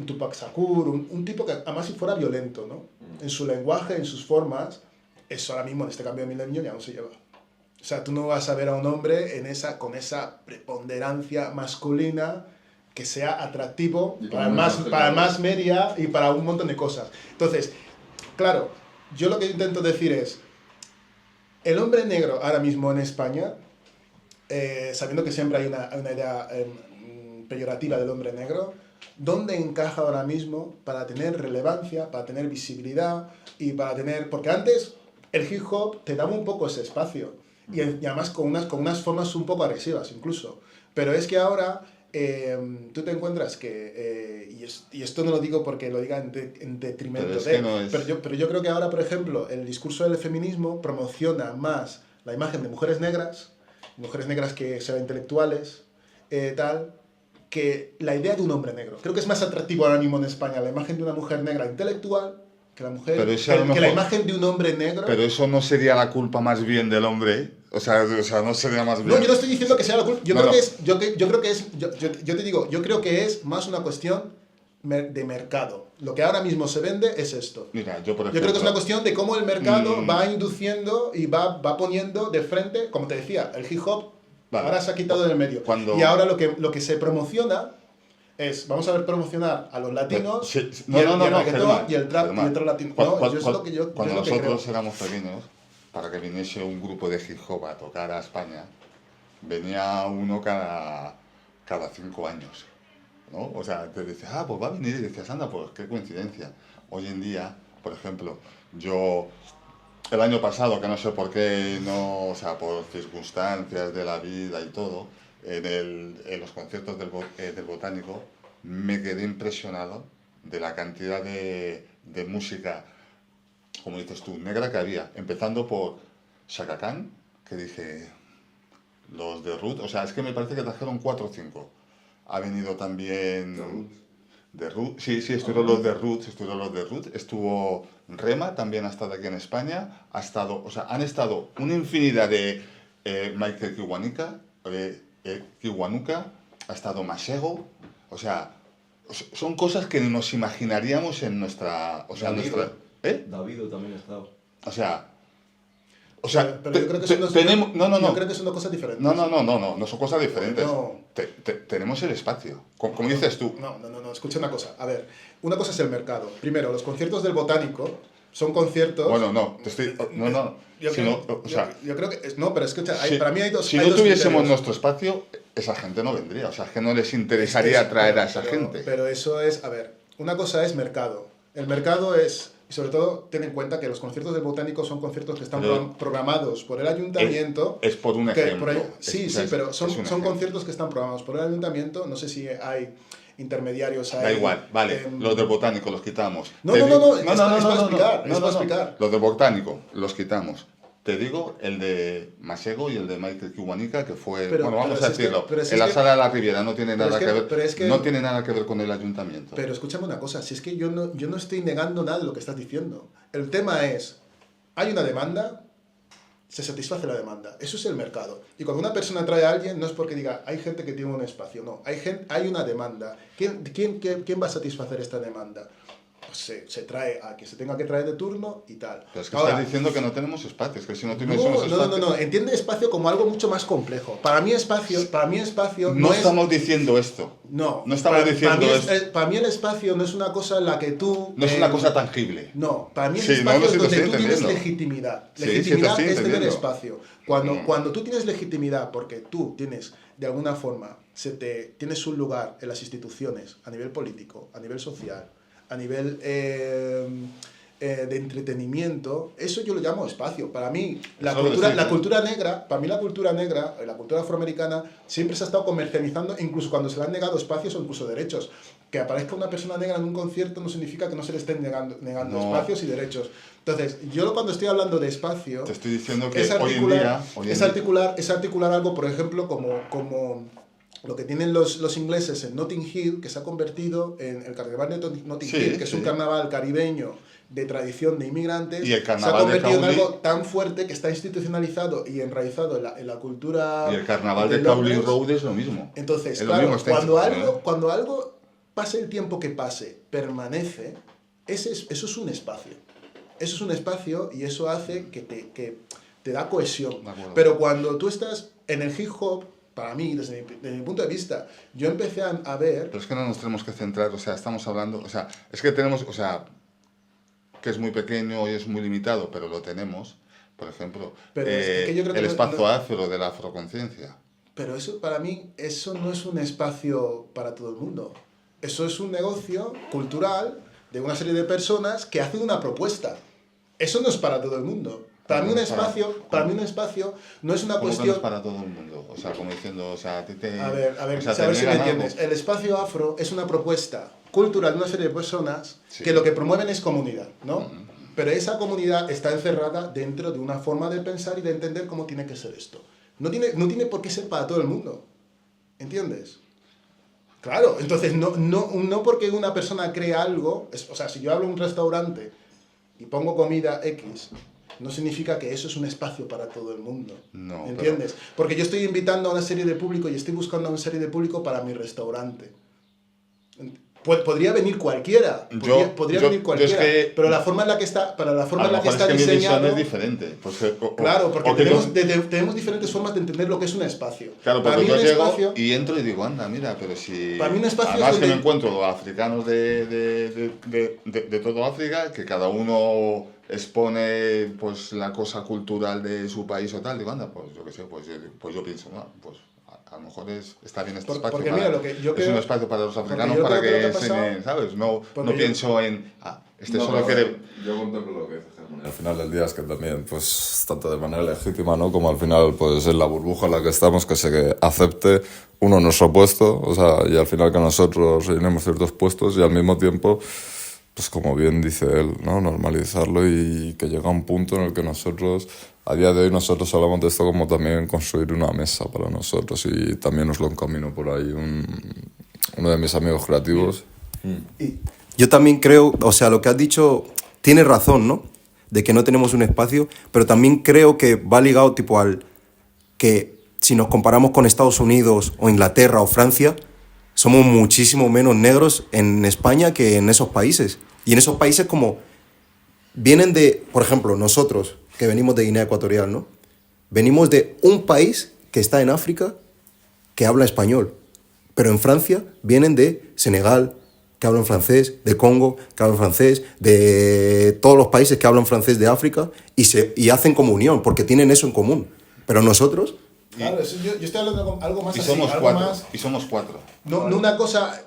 [SPEAKER 2] Tupac Shakur, un tipo que, además, si fuera violento, ¿no? En su lenguaje, en sus formas, eso ahora mismo, en este cambio de milenio, ya no se lleva. O sea, tú no vas a ver a un hombre con esa preponderancia masculina que sea atractivo
[SPEAKER 4] Y
[SPEAKER 2] para
[SPEAKER 4] con
[SPEAKER 2] el
[SPEAKER 4] una imagen
[SPEAKER 2] para el
[SPEAKER 4] clara.
[SPEAKER 2] más media y para un montón de cosas. Entonces, claro, yo lo que intento decir es, el hombre negro ahora mismo en España, sabiendo que siempre hay una idea peyorativa del hombre negro, ¿dónde encaja ahora mismo para tener relevancia, para tener visibilidad y para tener... Porque antes el hip hop te daba un poco ese espacio y además con unas formas un poco agresivas incluso. Pero es que ahora tú te encuentras que, y esto no lo digo porque lo diga en detrimento
[SPEAKER 1] Pero es
[SPEAKER 2] de...
[SPEAKER 1] que no es-
[SPEAKER 2] pero yo creo que ahora, por ejemplo, el discurso del feminismo promociona más la imagen de mujeres negras que sean intelectuales, tal, que la idea de un hombre negro. Creo que es más atractivo ahora mismo en España la imagen de una mujer negra intelectual que la
[SPEAKER 1] Pero eso a lo
[SPEAKER 2] que la
[SPEAKER 1] mejor-
[SPEAKER 2] imagen de un hombre negro.
[SPEAKER 1] Pero eso no sería la culpa más bien del hombre, O sea, no sería más bien.
[SPEAKER 2] No, yo no estoy diciendo que sea la culpa. Yo
[SPEAKER 1] No,
[SPEAKER 2] creo
[SPEAKER 1] no.
[SPEAKER 2] que es, yo creo que es, yo te digo, yo creo que es más una cuestión de mercado. Lo que ahora mismo se vende es esto.
[SPEAKER 1] Mira, yo por
[SPEAKER 2] Yo
[SPEAKER 1] ejemplo...
[SPEAKER 2] creo que es una cuestión de cómo el mercado
[SPEAKER 1] Mm.
[SPEAKER 2] va induciendo y va poniendo de frente, como te decía, el hip hop
[SPEAKER 1] Vale.
[SPEAKER 2] ahora se ha quitado del medio.
[SPEAKER 1] Cuando-
[SPEAKER 2] Y ahora lo que se promociona es, vamos a ver promocionar a los latinos
[SPEAKER 1] Sí, sí.
[SPEAKER 2] y el reggaetón
[SPEAKER 1] Germán,
[SPEAKER 2] y el trap
[SPEAKER 1] Germán.
[SPEAKER 2] y el trap latino.
[SPEAKER 1] Cuando,
[SPEAKER 2] No, yo es lo que yo
[SPEAKER 1] cuando
[SPEAKER 2] es lo que
[SPEAKER 1] nosotros
[SPEAKER 2] creo.
[SPEAKER 1] éramos pequeños, para que viniese un grupo de hip hop a tocar a España, venía uno cada 5 años, ¿no? O sea, te decías, pues va a venir, y decías, anda, pues qué coincidencia. Hoy en día, por ejemplo, yo el año pasado, que no sé por qué, no, o sea, por circunstancias de la vida y todo, en los conciertos del Botánico, me quedé impresionado de la cantidad de música, como dices tú, negra que había, empezando por Chaka Khan, que dije, los de Root, o sea, es que me parece que trajeron 4 o 5. Ha venido también de Root, sí, estuvieron los de Root, estuvo Rema, también ha estado aquí en España, han estado una infinidad de Michael Kiwanuka, ha estado Masego, o sea, son cosas que nos imaginaríamos en nuestra,
[SPEAKER 5] Davido también ha estado.
[SPEAKER 1] O sea,
[SPEAKER 2] Pero yo creo que son dos,
[SPEAKER 1] tenemos,
[SPEAKER 2] yo creo que son dos cosas diferentes.
[SPEAKER 1] no son cosas diferentes.
[SPEAKER 2] No.
[SPEAKER 1] Tenemos el espacio, como dices tú.
[SPEAKER 2] No, escucha una cosa. A ver, una cosa es el mercado. Primero, los conciertos del Botánico son conciertos...
[SPEAKER 1] Bueno, no, te estoy... No.
[SPEAKER 2] Yo
[SPEAKER 1] Si
[SPEAKER 2] creo,
[SPEAKER 1] no, o sea,
[SPEAKER 2] yo creo que... No, pero escucha,
[SPEAKER 1] si,
[SPEAKER 2] para mí hay dos...
[SPEAKER 1] si
[SPEAKER 2] hay
[SPEAKER 1] no
[SPEAKER 2] dos
[SPEAKER 1] tuviésemos
[SPEAKER 2] criterios.
[SPEAKER 1] nuestro espacio, esa gente no vendría. O sea, es que no les interesaría traer a esa gente.
[SPEAKER 2] Pero eso es... A ver, una cosa es mercado. El mercado es... Y sobre todo, ten en cuenta que los conciertos del Botánico son conciertos que están
[SPEAKER 1] Pero
[SPEAKER 2] programados por el ayuntamiento.
[SPEAKER 1] Es por un
[SPEAKER 2] que
[SPEAKER 1] ejemplo.
[SPEAKER 2] por ahí- sí,
[SPEAKER 1] Es- o sea,
[SPEAKER 2] pero
[SPEAKER 1] es
[SPEAKER 2] son
[SPEAKER 1] un
[SPEAKER 2] son
[SPEAKER 1] ejemplo.
[SPEAKER 2] conciertos que están programados por el ayuntamiento. No sé si hay intermediarios ahí.
[SPEAKER 1] Da igual, vale,
[SPEAKER 2] em,
[SPEAKER 1] los del Botánico los quitamos.
[SPEAKER 2] No,
[SPEAKER 1] Te
[SPEAKER 2] no,
[SPEAKER 1] digo-
[SPEAKER 2] no, es para explicar, es para explicar.
[SPEAKER 1] Los del Botánico los quitamos. Te digo el de Masego y el de Michael Kiwanuka, que fue,
[SPEAKER 2] Pero-
[SPEAKER 1] bueno, vamos
[SPEAKER 2] pero
[SPEAKER 1] a
[SPEAKER 2] si es que-
[SPEAKER 1] decirlo,
[SPEAKER 2] pero si
[SPEAKER 1] en
[SPEAKER 2] es
[SPEAKER 1] la
[SPEAKER 2] que-
[SPEAKER 1] Sala de la Riviera no tiene
[SPEAKER 2] pero
[SPEAKER 1] nada
[SPEAKER 2] es que-
[SPEAKER 1] que ver,
[SPEAKER 2] pero es que-
[SPEAKER 1] no tiene nada que ver con el ayuntamiento.
[SPEAKER 2] Pero escúchame una cosa, si es que yo no estoy negando nada de lo que estás diciendo. El tema es, hay una demanda, se satisface la demanda. Eso es el mercado. Y cuando una persona trae a alguien, no es porque diga, hay gente que tiene un espacio, no. Hay una demanda. ¿Quién va a satisfacer esta demanda? Pues se trae a quien se tenga que traer de turno y tal.
[SPEAKER 1] Pero es que
[SPEAKER 2] Ahora,
[SPEAKER 1] estás diciendo que no tenemos espacio, es que si no tuviésemos
[SPEAKER 2] no,
[SPEAKER 1] espacio...
[SPEAKER 2] no. Entiende espacio como algo mucho más complejo. Para mí espacio
[SPEAKER 1] No
[SPEAKER 2] es...
[SPEAKER 1] estamos diciendo esto.
[SPEAKER 2] No,
[SPEAKER 1] No estamos diciendo
[SPEAKER 2] para mí,
[SPEAKER 1] esto.
[SPEAKER 2] para mí el espacio no es una cosa en la que tú...
[SPEAKER 1] No es una cosa tangible.
[SPEAKER 2] No, para mí el
[SPEAKER 1] Sí,
[SPEAKER 2] espacio
[SPEAKER 1] no,
[SPEAKER 2] es
[SPEAKER 1] sí, lo
[SPEAKER 2] donde
[SPEAKER 1] estoy
[SPEAKER 2] tú tienes
[SPEAKER 1] entendiendo.
[SPEAKER 2] legitimidad.
[SPEAKER 1] Sí,
[SPEAKER 2] Legitimidad
[SPEAKER 1] sí, te estoy
[SPEAKER 2] es tener
[SPEAKER 1] entendiendo.
[SPEAKER 2] espacio. Cuando tú tienes legitimidad porque tú tienes, de alguna forma, tienes un lugar en las instituciones, a nivel político, a nivel social, a nivel de entretenimiento, eso yo lo llamo espacio. Para mí, la
[SPEAKER 1] Eso lo
[SPEAKER 2] cultura
[SPEAKER 1] decís,
[SPEAKER 2] negra, la cultura afroamericana, siempre se ha estado comercializando, incluso cuando se le han negado espacios o incluso derechos. Que aparezca una persona negra en un concierto no significa que no se le estén negando
[SPEAKER 1] No.
[SPEAKER 2] espacios y derechos. Entonces, yo cuando estoy hablando de espacio,
[SPEAKER 1] Te estoy diciendo que
[SPEAKER 2] es
[SPEAKER 1] hoy en día...
[SPEAKER 2] articular algo, por ejemplo, como lo que tienen los ingleses en Notting Hill, que se ha convertido en el carnaval de Notting
[SPEAKER 1] Sí,
[SPEAKER 2] Hill, que es
[SPEAKER 1] sí.
[SPEAKER 2] un carnaval caribeño de tradición de inmigrantes,
[SPEAKER 1] Y el
[SPEAKER 2] se ha
[SPEAKER 1] carnaval de
[SPEAKER 2] convertido en
[SPEAKER 1] Cowley-
[SPEAKER 2] algo tan fuerte que está institucionalizado y enraizado en la cultura
[SPEAKER 1] Y el carnaval de
[SPEAKER 2] Londres.
[SPEAKER 1] Cowley Road es lo mismo.
[SPEAKER 2] Entonces,
[SPEAKER 1] Es lo
[SPEAKER 2] claro,
[SPEAKER 1] mismo, está
[SPEAKER 2] cuando
[SPEAKER 1] institucional.
[SPEAKER 2] algo pase el tiempo que pase, permanece, eso es un espacio. Eso es un espacio y eso hace que te da cohesión.
[SPEAKER 1] De acuerdo.
[SPEAKER 2] Pero cuando tú estás en el hip hop, para mí, desde mi punto de vista, yo empecé a ver...
[SPEAKER 1] Pero es que no nos tenemos que centrar, o sea, estamos hablando, o sea, es que tenemos, o sea, que es muy pequeño y es muy limitado, pero lo tenemos, por ejemplo,
[SPEAKER 2] Pero es que yo creo que
[SPEAKER 1] el
[SPEAKER 2] no-
[SPEAKER 1] espacio
[SPEAKER 2] no-
[SPEAKER 1] afro de la afroconciencia.
[SPEAKER 2] Pero eso, para mí, eso no es un espacio para todo el mundo. Eso es un negocio cultural de una serie de personas que hacen una propuesta. Eso no es para todo el mundo. Para mí un espacio no es una
[SPEAKER 1] ¿Cómo que no
[SPEAKER 2] cuestión...
[SPEAKER 1] es para todo el mundo? O sea, como diciendo, o sea, a ti te...
[SPEAKER 2] A ver,
[SPEAKER 1] o sea,
[SPEAKER 2] a
[SPEAKER 1] te
[SPEAKER 2] ver si me
[SPEAKER 1] niegan
[SPEAKER 2] entiendes.
[SPEAKER 1] algo.
[SPEAKER 2] El espacio afro es una propuesta cultural de una serie de personas
[SPEAKER 1] Sí.
[SPEAKER 2] que lo que promueven es comunidad, ¿no? Pero esa comunidad está encerrada dentro de una forma de pensar y de entender cómo tiene que ser esto. No tiene por qué ser para todo el mundo. ¿Entiendes? Claro, entonces no porque una persona crea algo, o sea, si yo hablo en un restaurante y pongo comida X no significa que eso es un espacio para todo el mundo.
[SPEAKER 1] No,
[SPEAKER 2] ¿Entiendes? Porque yo estoy invitando a una serie de público y estoy buscando a una serie de público para mi restaurante. Podría venir cualquiera, podría venir cualquiera, pero la forma en la que está, diseñado...
[SPEAKER 1] Mi visión es diferente.
[SPEAKER 2] Claro, porque tenemos diferentes formas de entender lo que es un espacio.
[SPEAKER 1] Claro,
[SPEAKER 2] para
[SPEAKER 1] porque
[SPEAKER 2] mí
[SPEAKER 1] yo llego
[SPEAKER 2] espacio,
[SPEAKER 1] y entro y digo, anda, mira, pero si...
[SPEAKER 2] Para mí un espacio
[SPEAKER 1] además
[SPEAKER 2] es
[SPEAKER 1] que
[SPEAKER 2] donde...
[SPEAKER 1] me encuentro africanos de todo África, que cada uno expone pues la cosa cultural de su país o tal, digo, anda, pues yo qué sé, pues yo pienso, no, pues... A lo mejor está bien este espacio.
[SPEAKER 2] Porque mira, lo que yo creo,
[SPEAKER 1] es un espacio para los africanos para que enseñen, ¿sabes? No pienso en, solo quiere...
[SPEAKER 4] Yo contemplo lo que dice Germán. Al final del día es que también, pues, tanto de manera legítima, ¿no? Como al final, pues, en la burbuja en la que estamos, que se acepte uno nuestro puesto, o sea, y al final que nosotros rellenemos ciertos puestos y al mismo tiempo, pues, como bien dice él, ¿no? Normalizarlo y que llega un punto en el que nosotros... A día de hoy nosotros hablamos de esto como también construir una mesa para nosotros y también nos lo encamino por ahí uno de mis amigos creativos.
[SPEAKER 5] Yo también creo, o sea, lo que has dicho tiene razón, ¿no? De que no tenemos un espacio, pero también creo que va ligado tipo al que si nos comparamos con Estados Unidos o Inglaterra o Francia, somos muchísimo menos negros en España que en esos países. Y en esos países como vienen de, por ejemplo, nosotros, que venimos de Guinea Ecuatorial, ¿no? Venimos de un país que está en África que habla español, pero en Francia vienen de Senegal, que hablan francés, de Congo, que hablan francés, de todos los países que hablan francés de África y hacen comunión, porque tienen eso en común. Pero nosotros...
[SPEAKER 2] Claro, yo estoy hablando de algo más
[SPEAKER 1] y
[SPEAKER 2] así,
[SPEAKER 1] somos
[SPEAKER 2] algo
[SPEAKER 1] cuatro,
[SPEAKER 2] más...
[SPEAKER 1] Y somos cuatro.
[SPEAKER 2] No una cosa...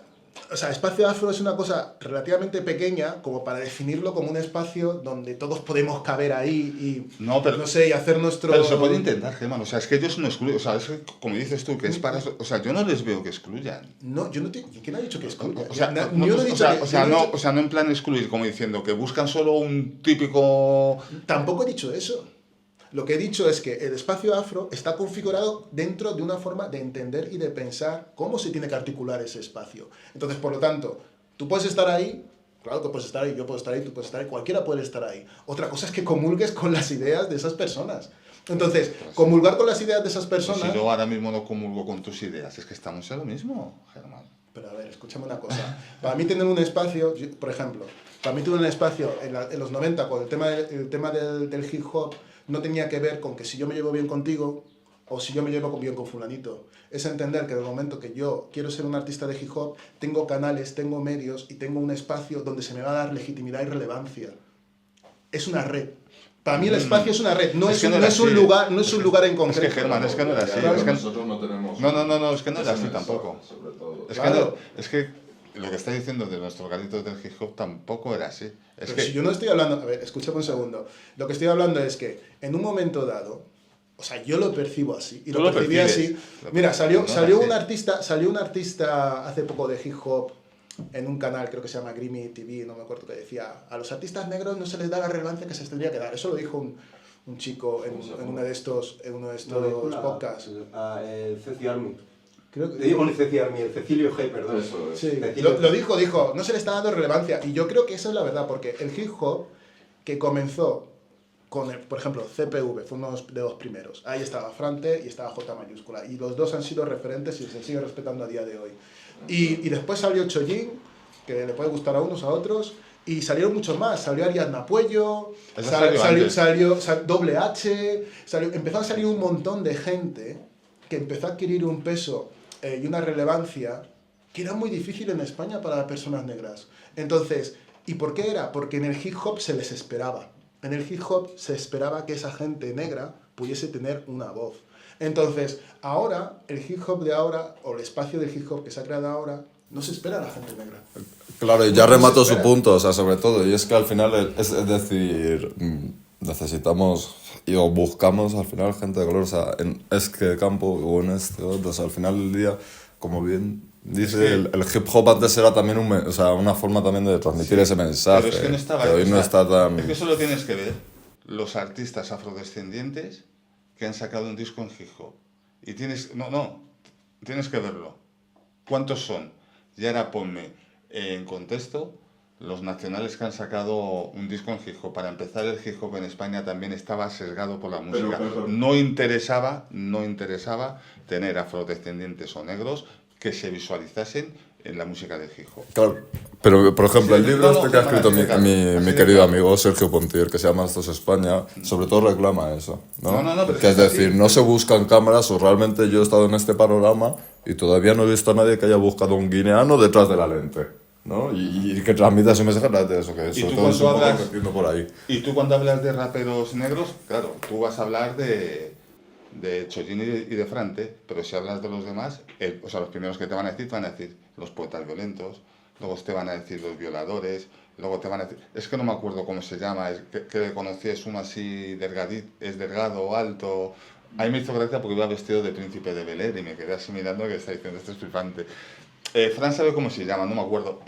[SPEAKER 2] O sea, espacio afro es una cosa relativamente pequeña como para definirlo como un espacio donde todos podemos caber ahí y, no sé, y hacer nuestro...
[SPEAKER 1] Pero se puede intentar, Germán. O sea, es que ellos no excluyen. O sea, es que, como dices tú, que es para... O sea, yo no les veo que excluyan.
[SPEAKER 2] No, yo no te... ¿Quién ha dicho que excluyan?
[SPEAKER 1] O sea, no en plan excluir, como diciendo que buscan solo un típico...
[SPEAKER 2] Tampoco he dicho eso. Lo que he dicho es que el espacio afro está configurado dentro de una forma de entender y de pensar cómo se tiene que articular ese espacio. Entonces, por lo tanto, tú puedes estar ahí, claro que puedes estar ahí, yo puedo estar ahí, tú puedes estar ahí, cualquiera puede estar ahí. Otra cosa es que comulgues con las ideas de esas personas. Entonces, comulgar con las ideas de esas personas...
[SPEAKER 1] Pues si yo ahora mismo no comulgo con tus ideas, es que estamos en lo mismo, Germán.
[SPEAKER 2] Pero a ver, escúchame una cosa. Para mí tener un espacio, por ejemplo, para mí tener un espacio en los 90 con el tema del hip hop, no tenía que ver con que si yo me llevo bien contigo o si yo me llevo bien con fulanito. Es entender que en el momento que yo quiero ser un artista de hip hop, tengo canales, tengo medios y tengo un espacio donde se me va a dar legitimidad y relevancia. Es una red. Para mí el espacio es una red, no es un lugar en concreto.
[SPEAKER 1] Es que Germán, es que no era así.
[SPEAKER 4] Claro,
[SPEAKER 1] es que
[SPEAKER 4] nosotros no tenemos...
[SPEAKER 1] No, es que no era así tampoco.
[SPEAKER 4] Sobre todo.
[SPEAKER 1] Es que lo que está diciendo de nuestros garitos del hip hop tampoco era así.
[SPEAKER 2] Pero si yo no estoy hablando... A ver, escúchame un segundo. Lo que estoy hablando es que en un momento dado, o sea, yo lo percibo así. Y lo percibí así. Mira, salió un artista hace poco de hip hop en un canal, creo que se llama Grimy TV, no me acuerdo, que decía, a los artistas negros no se les da la relevancia que se les tendría que dar. Eso lo dijo un chico en uno de estos podcasts.
[SPEAKER 5] El Ceci Army.
[SPEAKER 2] Creo que...
[SPEAKER 5] Digo el Ceci Army, el Cecilio G, perdón.
[SPEAKER 4] Eso es.
[SPEAKER 2] Sí, lo dijo, no se le está dando relevancia. Y yo creo que esa es la verdad, porque el hip hop que comenzó con, por ejemplo, CPV, fue uno de los primeros. Ahí estaba Frante y estaba J mayúscula. Y los dos han sido referentes y se siguen respetando a día de hoy. Y después salió Chojin, que le puede gustar a unos, a otros. Y salieron muchos más. Salió Ariadna Puello, salió Doble H, empezó a salir un montón de gente que empezó a adquirir un peso y una relevancia que era muy difícil en España para las personas negras. Entonces, ¿y por qué era? Porque en el hip hop se les esperaba. En el hip hop se esperaba que esa gente negra pudiese tener una voz. Entonces, ahora, el hip hop de ahora, o el espacio del hip hop que se ha creado ahora, no se espera a la gente negra.
[SPEAKER 4] Claro, y ya remato su punto, o sea, sobre todo, y es que al final, es decir, necesitamos o buscamos al final gente de color, o sea, en este campo o en este otro, o sea, al final del día, como bien dice, el hip hop antes era también una forma también de transmitir ese mensaje,
[SPEAKER 1] pero es que no estaba,
[SPEAKER 4] que hoy no está tan...
[SPEAKER 1] Es que solo tienes que ver los artistas afrodescendientes que han sacado un disco en hip hop. Y tienes que verlo. ¿Cuántos son? Y ahora ponme en contexto los nacionales que han sacado un disco en hip hop. Para empezar, el hip hop en España también estaba sesgado por la música. No interesaba tener afrodescendientes o negros que se visualizasen en la música del hip hop.
[SPEAKER 4] Claro, pero por ejemplo, el libro este que ha escrito mi querido
[SPEAKER 1] claro.
[SPEAKER 4] amigo Sergio Pontier, que se llama Esto es España, sobre todo reclama eso, ¿no?
[SPEAKER 1] No, pero
[SPEAKER 4] que es decir, no se buscan cámaras, o realmente yo he estado en este panorama y todavía no he visto a nadie que haya buscado un guineano detrás de la lente, ¿no? Y que transmita ese mensaje de eso, que sobre todo es un poco metiendo por ahí.
[SPEAKER 1] Y tú cuando hablas de raperos negros, claro, tú vas a hablar de Chollín y de Frante, pero si hablas de los demás, o sea, los primeros que te van a decir los poetas violentos, luego te van a decir los violadores, luego te van a decir, es que no me acuerdo cómo se llama, que le conocí, es uno así delgadito, es delgado, alto. A mí me hizo gracia porque iba vestido de príncipe de Bel Air y me quedé así mirando que está diciendo, esto es flipante. Fran sabe cómo se llama, no me acuerdo.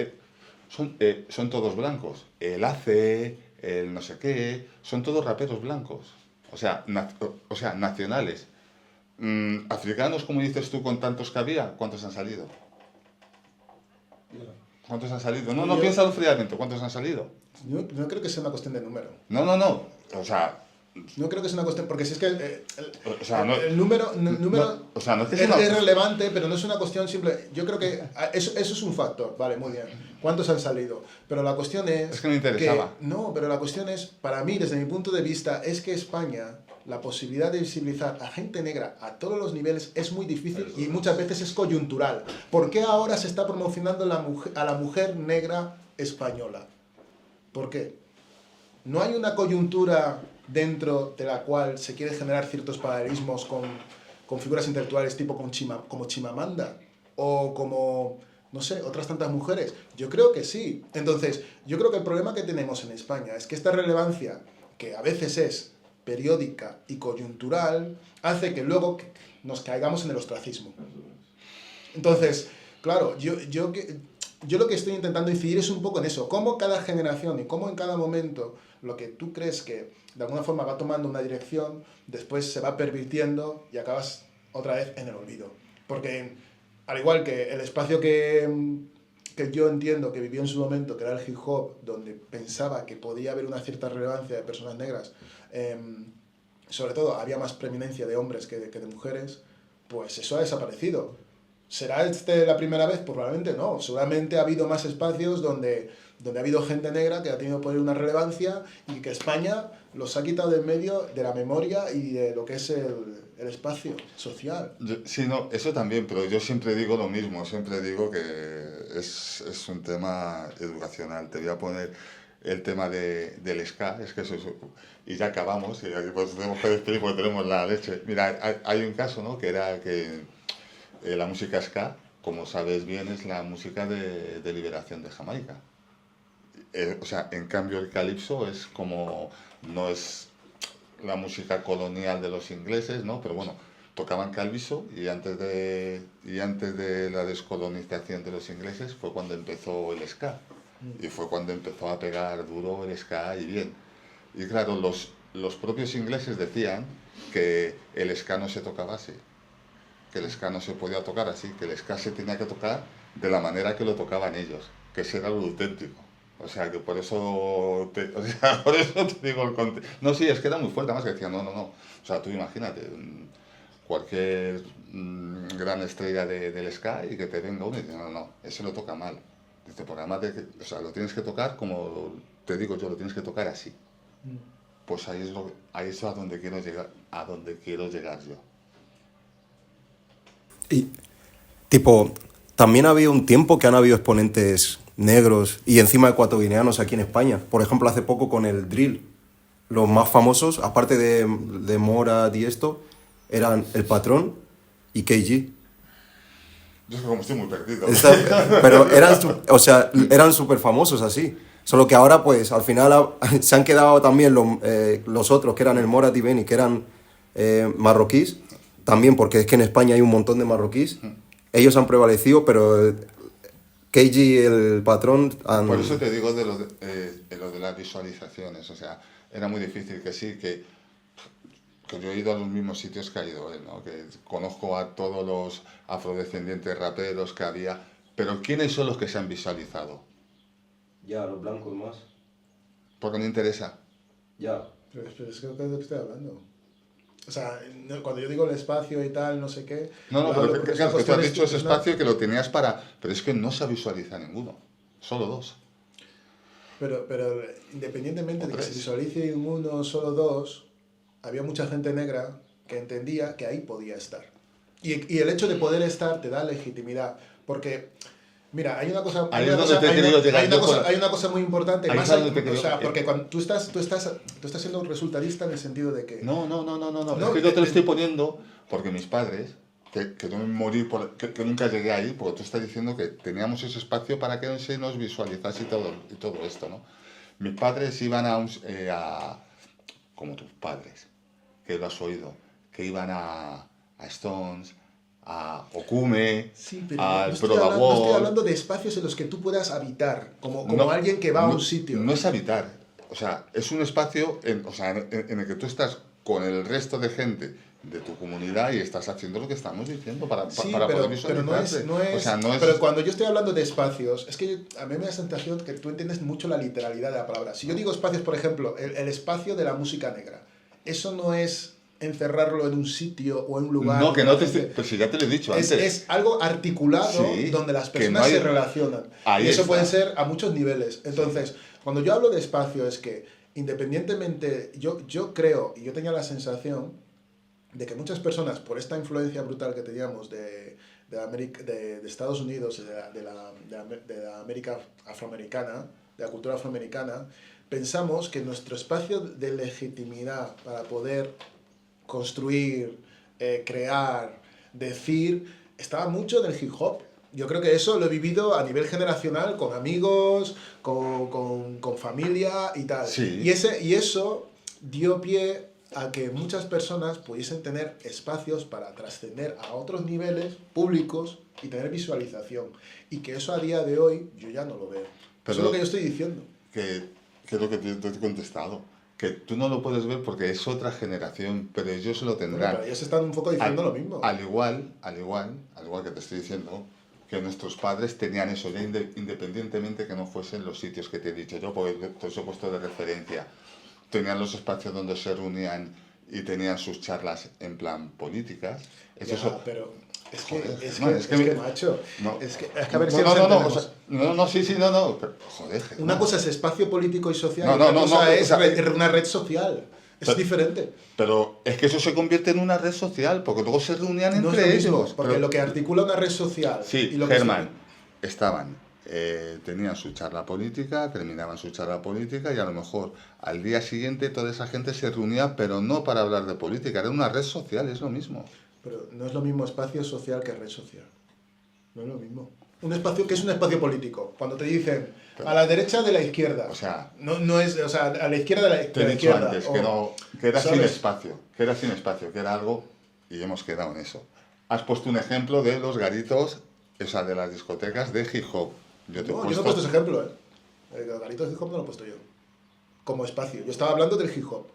[SPEAKER 1] Son todos blancos. El ACE, el no sé qué, son todos raperos blancos. O sea, nacionales. Africanos, como dices tú, con tantos que había, ¿cuántos han salido? ¿Cuántos han salido? No, piénsalo fríamente, ¿cuántos han salido?
[SPEAKER 2] No creo que sea una cuestión de número.
[SPEAKER 1] No. O sea,
[SPEAKER 2] no creo que sea una cuestión, porque si es que
[SPEAKER 1] el
[SPEAKER 2] número
[SPEAKER 1] o sea, no es que
[SPEAKER 2] es relevante, pero no es una cuestión simple. Yo creo que eso es un factor, vale, muy bien. ¿Cuántos han salido? Pero la cuestión es...
[SPEAKER 1] que me interesaba.
[SPEAKER 2] No, pero la cuestión es, para mí, desde mi punto de vista, es que España, la posibilidad de visibilizar a gente negra a todos los niveles es muy difícil y muchas veces es coyuntural. ¿Por qué ahora se está promocionando a la mujer negra española? ¿Por qué? No hay una coyuntura dentro de la cual se quiere generar ciertos paralelismos con figuras intelectuales tipo como Chimamanda o como, no sé, otras tantas mujeres. Yo creo que sí. Entonces, yo creo que el problema que tenemos en España es que esta relevancia, que a veces es periódica y coyuntural, hace que luego nos caigamos en el ostracismo. Entonces, claro, yo lo que estoy intentando incidir es un poco en eso, cómo cada generación y cómo en cada momento lo que tú crees que de alguna forma va tomando una dirección, después se va pervirtiendo y acabas otra vez en el olvido. Porque al igual que el espacio que yo entiendo que vivió en su momento, que era el hip hop, donde pensaba que podía haber una cierta relevancia de personas negras, sobre todo había más preeminencia de hombres que de mujeres, pues eso ha desaparecido. ¿Será la primera vez? Pues probablemente no. Seguramente ha habido más espacios donde ha habido gente negra que ha tenido por ahí una relevancia y que España los ha quitado del medio de la memoria y de lo que es el espacio social.
[SPEAKER 1] Sí, no, eso también, pero yo siempre digo lo mismo, siempre digo que es un tema educacional. Te voy a poner el tema del ska, es que eso es, y ya acabamos, y aquí pues tenemos que despedir porque tenemos la leche. Mira, hay un caso, ¿no?, que era que la música ska, como sabes bien, es la música de liberación de Jamaica. O sea, en cambio el calipso es como, no es la música colonial de los ingleses, ¿no? Pero bueno, tocaban calipso y antes de la descolonización de los ingleses fue cuando empezó el ska. Y fue cuando empezó a pegar duro el ska y bien. Y claro, los propios ingleses decían que el ska no se tocaba así, que el ska no se podía tocar así, que el ska se tenía que tocar de la manera que lo tocaban ellos, que ese era lo auténtico. O sea, que por eso te digo el contexto. No, sí, es que era muy fuerte, además que decían, no. O sea, tú imagínate, cualquier gran estrella del ska y que te venga uno y dice, no, ese lo toca mal. Dice, porque además o sea, lo tienes que tocar como te digo yo, lo tienes que tocar así. Pues ahí es a donde quiero llegar yo.
[SPEAKER 5] Y, tipo, también ha habido un tiempo que han habido exponentes negros y encima ecuatoguineanos aquí en España. Por ejemplo, hace poco con el drill. Los más famosos, aparte de Morat y esto, eran El Patrón y KG.
[SPEAKER 1] Yo es que como estoy muy perdido.
[SPEAKER 5] Pero eran súper famosos así. Solo que ahora, pues, al final se han quedado también los otros, que eran el Morat y Benny, que eran marroquíes. También, porque es que en España hay un montón de marroquíes. Ellos han prevalecido, pero KG y El Patrón han...
[SPEAKER 1] Por eso te digo de lo de las visualizaciones. O sea, era muy difícil que yo he ido a los mismos sitios que ha ido él, ¿no? Que conozco a todos los afrodescendientes raperos que había, pero ¿quiénes son los que se han visualizado?
[SPEAKER 5] Ya, los blancos más.
[SPEAKER 1] Porque no interesa.
[SPEAKER 5] Ya.
[SPEAKER 2] Pero es que es de lo que estoy hablando. O sea, cuando yo digo el espacio y tal, no sé qué...
[SPEAKER 1] No,
[SPEAKER 2] lo
[SPEAKER 1] pero
[SPEAKER 2] hablo porque es una
[SPEAKER 1] claro, que tú has
[SPEAKER 2] cuestión
[SPEAKER 1] dicho ese
[SPEAKER 2] institucional.
[SPEAKER 1] espacio que lo tenías para... Pero es que no se visualiza ninguno, solo dos.
[SPEAKER 2] Pero independientemente
[SPEAKER 1] O
[SPEAKER 2] de que se
[SPEAKER 1] tres.
[SPEAKER 2] visualice en uno, solo dos, había mucha gente negra que entendía que ahí podía estar. Y el hecho de poder estar te da legitimidad. Porque, mira, hay una cosa...
[SPEAKER 1] Ahí es donde te he querido llegar yo con-
[SPEAKER 2] hay una cosa muy importante.
[SPEAKER 1] Ahí
[SPEAKER 2] Más
[SPEAKER 1] es donde te
[SPEAKER 2] o
[SPEAKER 1] quería-
[SPEAKER 2] sea, porque cuando tú estás siendo resultadista en el sentido de que...
[SPEAKER 1] No.
[SPEAKER 2] No,
[SPEAKER 1] Es que yo te lo estoy poniendo porque mis padres, que yo me morí, que nunca llegué ahí, porque tú estás diciendo que teníamos ese espacio para que se nos visualizase y todo esto, ¿no? Mis padres iban como tus padres, que lo has oído, que iban a Stones, a Okume,
[SPEAKER 2] Sí, pero
[SPEAKER 1] al
[SPEAKER 2] no estoy
[SPEAKER 1] Proba
[SPEAKER 2] hablando, no estoy
[SPEAKER 1] World.
[SPEAKER 2] hablando de espacios en los que tú puedas habitar, como
[SPEAKER 1] No,
[SPEAKER 2] alguien que va a
[SPEAKER 1] no-
[SPEAKER 2] un sitio.
[SPEAKER 1] No es habitar. O sea, es un espacio en el que tú estás con el resto de gente de tu comunidad y estás haciendo lo que estamos diciendo para
[SPEAKER 2] Sí,
[SPEAKER 1] poder
[SPEAKER 2] pero
[SPEAKER 1] visualizarte.
[SPEAKER 2] no es...
[SPEAKER 1] O sea, no es...
[SPEAKER 2] Pero cuando yo estoy hablando de espacios, es que a mí me da la sensación que tú entiendes mucho la literalidad de la palabra. Si yo digo espacios, por ejemplo, el espacio de la música negra, eso no es encerrarlo en un sitio o en un lugar.
[SPEAKER 1] No, que no te
[SPEAKER 2] donde-
[SPEAKER 1] estoy... Pues si ya te lo he dicho
[SPEAKER 2] Es,
[SPEAKER 1] antes.
[SPEAKER 2] es algo articulado
[SPEAKER 1] Sí,
[SPEAKER 2] donde las
[SPEAKER 1] que no
[SPEAKER 2] personas
[SPEAKER 1] hay-
[SPEAKER 2] se relacionan.
[SPEAKER 1] Ahí
[SPEAKER 2] Y eso
[SPEAKER 1] está.
[SPEAKER 2] puede ser a muchos niveles. Entonces, cuando yo hablo de espacio es que independientemente, yo creo y yo tenía la sensación de que muchas personas, por esta influencia brutal que teníamos de Estados Unidos, de la América afroamericana, de la cultura afroamericana, pensamos que nuestro espacio de legitimidad para poder construir, crear, decir, estaba mucho en el hip hop. Yo creo que eso lo he vivido a nivel generacional, con amigos, con familia y tal.
[SPEAKER 1] Sí.
[SPEAKER 2] Y eso dio pie a que muchas personas pudiesen tener espacios para trascender a otros niveles públicos y tener visualización. Y que eso a día de hoy yo ya no lo veo.
[SPEAKER 1] Pero-
[SPEAKER 2] Eso es lo que yo estoy diciendo.
[SPEAKER 1] Que es lo que te he contestado. Que tú no lo puedes ver porque es otra generación, pero ellos lo
[SPEAKER 2] Bueno,
[SPEAKER 1] tendrán.
[SPEAKER 2] pero ellos están un poco diciendo lo mismo.
[SPEAKER 1] Al igual que te estoy diciendo, que nuestros padres tenían eso ya independientemente que no fuesen los sitios que te he dicho yo, porque te os he puesto de referencia. Tenían los espacios donde se reunían y tenían sus charlas en plan políticas.
[SPEAKER 2] Ya,
[SPEAKER 1] Eso,
[SPEAKER 2] pero es que,
[SPEAKER 1] Joder,
[SPEAKER 2] es
[SPEAKER 1] Germán,
[SPEAKER 2] que,
[SPEAKER 1] es que
[SPEAKER 2] es que,
[SPEAKER 1] me-
[SPEAKER 2] macho,
[SPEAKER 1] no.
[SPEAKER 2] es que a ver si
[SPEAKER 1] no,
[SPEAKER 2] nos
[SPEAKER 1] no,
[SPEAKER 2] entendemos.
[SPEAKER 1] o sea, no, pero, joder, Germán.
[SPEAKER 2] Una cosa es espacio político y social
[SPEAKER 1] No,
[SPEAKER 2] y otra
[SPEAKER 1] no,
[SPEAKER 2] cosa
[SPEAKER 1] no,
[SPEAKER 2] es
[SPEAKER 1] o sea,
[SPEAKER 2] una red social. Es
[SPEAKER 1] pero-
[SPEAKER 2] diferente.
[SPEAKER 1] Pero es que eso se convierte en una red social, porque luego se reunían
[SPEAKER 2] No es
[SPEAKER 1] entre
[SPEAKER 2] lo mismo,
[SPEAKER 1] ellos.
[SPEAKER 2] porque
[SPEAKER 1] Pero-
[SPEAKER 2] lo que articula una red social
[SPEAKER 1] Sí,
[SPEAKER 2] y lo que
[SPEAKER 1] Germán, tenían su charla política, terminaban su charla política y a lo mejor al día siguiente toda esa gente se reunía, pero no para hablar de política, era una red social, es lo mismo.
[SPEAKER 2] Pero no es lo mismo espacio social que red social. No es lo mismo. Un espacio que es un espacio político. Cuando te dicen a la derecha de la izquierda.
[SPEAKER 1] O sea,
[SPEAKER 2] no es, o sea, a la izquierda de
[SPEAKER 1] te he dicho
[SPEAKER 2] izquierda.
[SPEAKER 1] antes
[SPEAKER 2] o-
[SPEAKER 1] que era sin
[SPEAKER 2] ¿sabes?
[SPEAKER 1] espacio, que era algo y hemos quedado en eso. Has puesto un ejemplo de los garitos, o sea, de las discotecas de hip hop. Yo te he
[SPEAKER 2] No, yo no he
[SPEAKER 1] puesto...
[SPEAKER 2] puesto ese ejemplo, ¿eh? El garito de hip hop no lo he puesto yo. Como espacio. Yo estaba hablando del hip hop.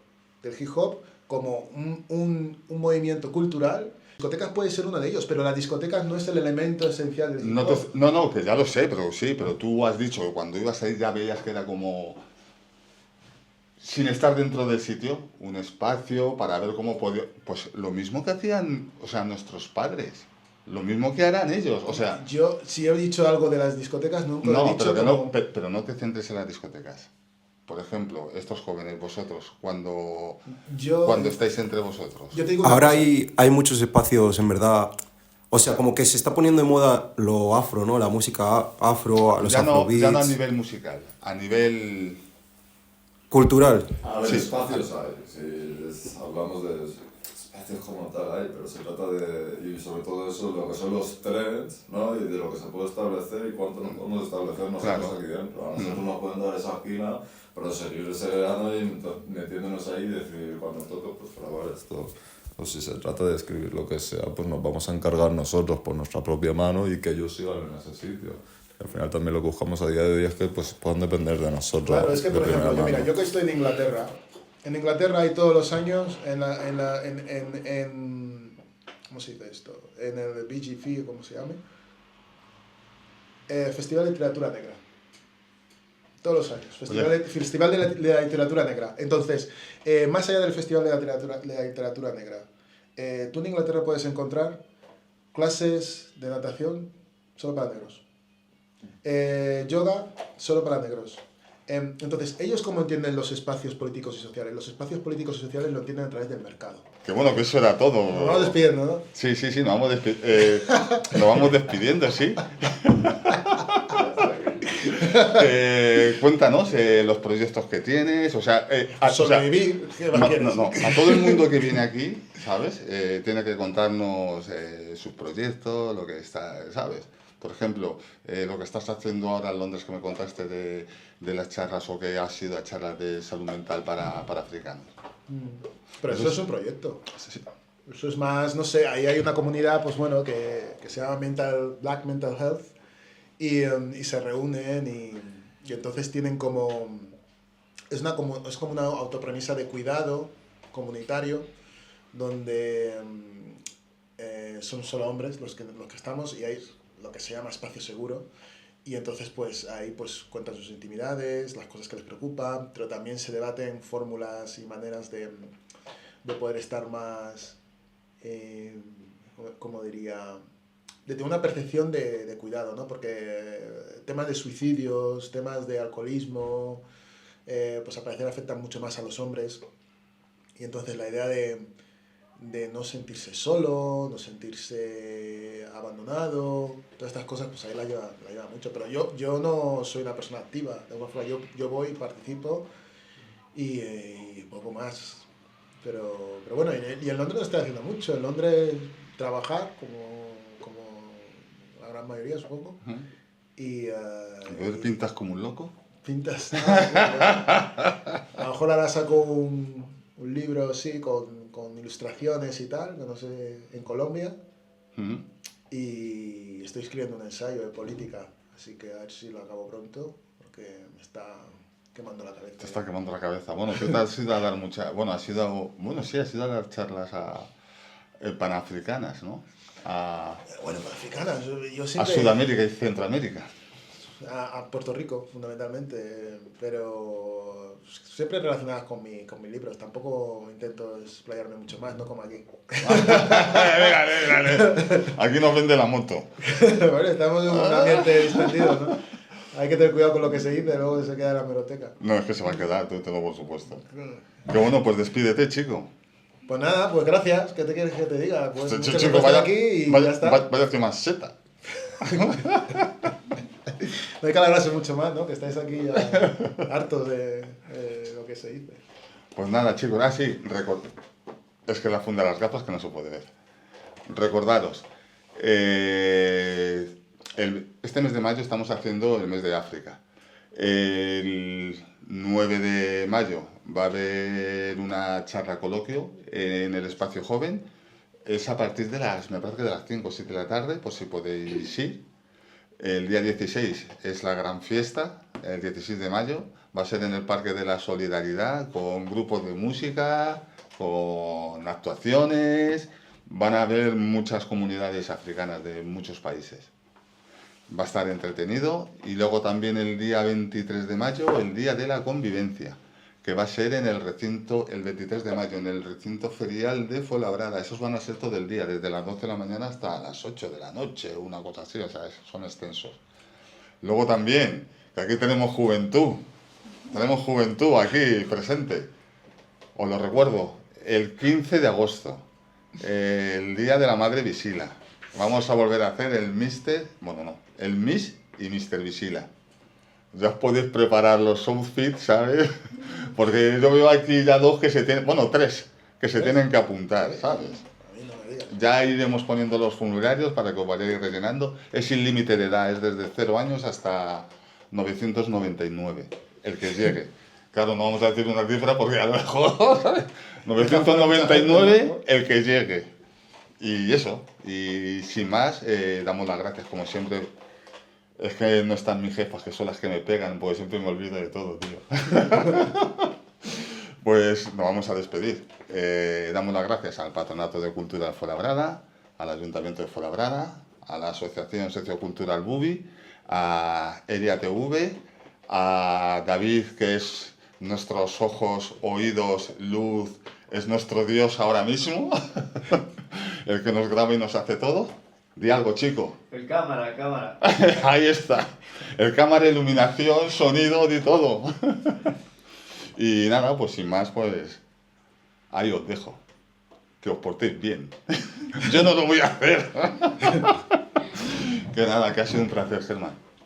[SPEAKER 2] Del hip hop como un movimiento cultural. Discotecas puede ser uno de ellos, pero las discotecas no es el elemento esencial del hip
[SPEAKER 1] No,
[SPEAKER 2] hop.
[SPEAKER 1] no, que ya lo sé, pero sí, pero tú has dicho que cuando ibas ahí ya veías que era como, sin estar dentro del sitio, un espacio para ver cómo podía, pues lo mismo que hacían, o sea, nuestros padres, lo mismo que harán ellos, o sea,
[SPEAKER 2] Yo, si he dicho algo de las discotecas, nunca he
[SPEAKER 1] no,
[SPEAKER 2] dicho como...
[SPEAKER 1] pero no te centres en las discotecas. Por ejemplo, estos jóvenes, vosotros, cuando estáis entre vosotros.
[SPEAKER 2] Yo te digo una
[SPEAKER 5] Ahora
[SPEAKER 2] cosa.
[SPEAKER 5] hay muchos espacios, en verdad. O sea, como que se está poniendo de moda lo afro, ¿no? La música afro, los
[SPEAKER 1] ya no a
[SPEAKER 5] afrobeats.
[SPEAKER 1] nivel musical, a nivel...
[SPEAKER 5] Cultural.
[SPEAKER 4] A ver,
[SPEAKER 1] Sí.
[SPEAKER 4] espacios hay, hablamos de espacios como tal hay, pero se trata de, y sobre todo eso, lo que son los trends, ¿no? Y de lo que se puede establecer y cuánto nos podemos establecer nosotros
[SPEAKER 1] Claro.
[SPEAKER 4] aquí dentro. A nosotros nos pueden dar esa esquina, pero seguir segregando y metiéndonos ahí y decidir cuando toque, pues probar esto. O si se trata de escribir lo que sea, pues nos vamos a encargar nosotros por nuestra propia mano y que ellos sigan en ese sitio. Al final también lo que buscamos a día de hoy es que pues, puedan depender de nosotros.
[SPEAKER 2] Claro, es que,
[SPEAKER 4] de
[SPEAKER 2] por ejemplo,
[SPEAKER 4] primera
[SPEAKER 2] mira,
[SPEAKER 4] mano.
[SPEAKER 2] yo que estoy en Inglaterra hay todos los años ¿cómo se dice esto? En el BGF, ¿cómo se llama? Festival de Literatura Negra. Todos los años. Festival de la Literatura Negra. Entonces, más allá del Festival de la Literatura Negra, tú en Inglaterra puedes encontrar clases de natación solo para negros. Yoga solo para negros. Entonces, ¿ellos cómo entienden los espacios políticos y sociales? Los espacios políticos y sociales lo entienden a través del mercado.
[SPEAKER 1] Que bueno, que eso era todo.
[SPEAKER 2] Nos vamos despidiendo, ¿no?
[SPEAKER 1] Sí, nos vamos despidiendo, sí. Cuéntanos los proyectos que tienes, o sea...
[SPEAKER 2] Sobrevivir, ¿qué más quieres?
[SPEAKER 1] No, a todo el mundo que viene aquí, ¿sabes? Tiene que contarnos sus proyectos, lo que está, ¿sabes? Por ejemplo, lo que estás haciendo ahora en Londres, que me contaste de las charlas, o que has ido a charlas de salud mental para africanos.
[SPEAKER 2] Pero eso es un proyecto.
[SPEAKER 1] Sí.
[SPEAKER 2] Eso es más, no sé, ahí hay una comunidad, pues bueno, que se llama Black Mental Health, y se reúnen y entonces tienen como... Es como una autopremisa de cuidado comunitario, donde son solo hombres los que estamos, y hay lo que se llama espacio seguro, y entonces pues ahí pues cuentan sus intimidades, las cosas que les preocupan, pero también se debaten fórmulas y maneras de poder estar más, como diría, desde una percepción de cuidado, ¿no? Porque temas de suicidios, temas de alcoholismo, pues al parecer afectan mucho más a los hombres, y entonces la idea de no sentirse solo, no sentirse abandonado, todas estas cosas, pues ahí la ayuda mucho. Pero yo no soy una persona activa, de alguna forma yo voy, participo y poco más. Pero bueno, y en Londres no estoy haciendo mucho. En Londres trabajar, como la gran mayoría, supongo. Y
[SPEAKER 1] ¿Pintas como un loco?
[SPEAKER 2] Pintas. A lo mejor ahora saco un libro así con ilustraciones y tal, no sé, en Colombia. Y estoy escribiendo un ensayo de política, así que a ver si lo acabo pronto, porque me está quemando la cabeza.
[SPEAKER 1] Te está quemando la cabeza. Bueno, ¿qué tal has ido a dar has ido a dar charlas panafricanas, ¿no?
[SPEAKER 2] Bueno, panafricanas, yo siempre...
[SPEAKER 1] A Sudamérica y Centroamérica.
[SPEAKER 2] A Puerto Rico, fundamentalmente, pero siempre relacionadas con mis libros. Tampoco intento explayarme mucho más, no como aquí.
[SPEAKER 1] Venga. Aquí nos vende la moto.
[SPEAKER 2] Bueno, estamos en un ambiente distendido, ¿no? Hay que tener cuidado con lo que se dice, luego se queda en la hemeroteca.
[SPEAKER 1] No, es que se va a quedar, tú tengo por supuesto. Qué bueno, pues despídete, chico.
[SPEAKER 2] Pues nada, pues gracias. ¿Qué te quieres que te diga? Pues muchas
[SPEAKER 1] chico,
[SPEAKER 2] gracias aquí y ya está.
[SPEAKER 1] Vaya más seta.
[SPEAKER 2] No hay que alargarse mucho más, ¿no? Que estáis aquí ya hartos de lo que se dice.
[SPEAKER 1] Pues nada, chicos, sí, es que la funda de las gafas que no se puede ver. Recordaros, este mes de mayo estamos haciendo el mes de África. El 9 de mayo va a haber una charla coloquio en el Espacio Joven. Es a partir de me parece que de las 5 o 7 de la tarde, por si podéis ir. El día 16 es la gran fiesta, el 16 de mayo. Va a ser en el Parque de la Solidaridad, con grupos de música, con actuaciones. Van a haber muchas comunidades africanas de muchos países. Va a estar entretenido. Y luego también el día 23 de mayo, el Día de la Convivencia, que va a ser en el 23 de mayo, en el recinto ferial de Fuenlabrada. Esos van a ser todo el día, desde las 12 de la mañana hasta las 8 de la noche, una cosa así, o sea, son extensos. Luego también, que aquí tenemos juventud aquí presente. Os lo recuerdo, el 15 de agosto, el Día de la Madre Visila. Vamos a volver a hacer el Miss y Mr. Visila. Ya os podéis preparar los outfits, ¿sabes? Porque yo veo aquí ya tres que se tienen que apuntar, ¿sabes? Ya iremos poniendo los formularios para que os vayáis rellenando. Es sin límite de edad, es desde 0 años hasta 999, el que llegue. Claro, no vamos a decir una cifra porque a lo mejor, ¿sabes? 999, el que llegue. Y eso, y sin más, damos las gracias, como siempre. Es que no están mis jefas, que son las que me pegan, porque siempre me olvido de todo, tío. Pues nos vamos a despedir. Damos las gracias al Patronato de Cultura de Fuenlabrada, al Ayuntamiento de Fuenlabrada, a la Asociación Sociocultural Bubi, a ERIA TV, a David, que es nuestros ojos, oídos, luz, es nuestro Dios ahora mismo, el que nos graba y nos hace todo. Di algo, chico.
[SPEAKER 6] El cámara.
[SPEAKER 1] Ahí está. El cámara, iluminación, sonido, di todo. Y nada, pues sin más, pues ahí os dejo. Que os portéis bien. Yo no lo voy a hacer. Que nada, que ha sido un placer, Germán.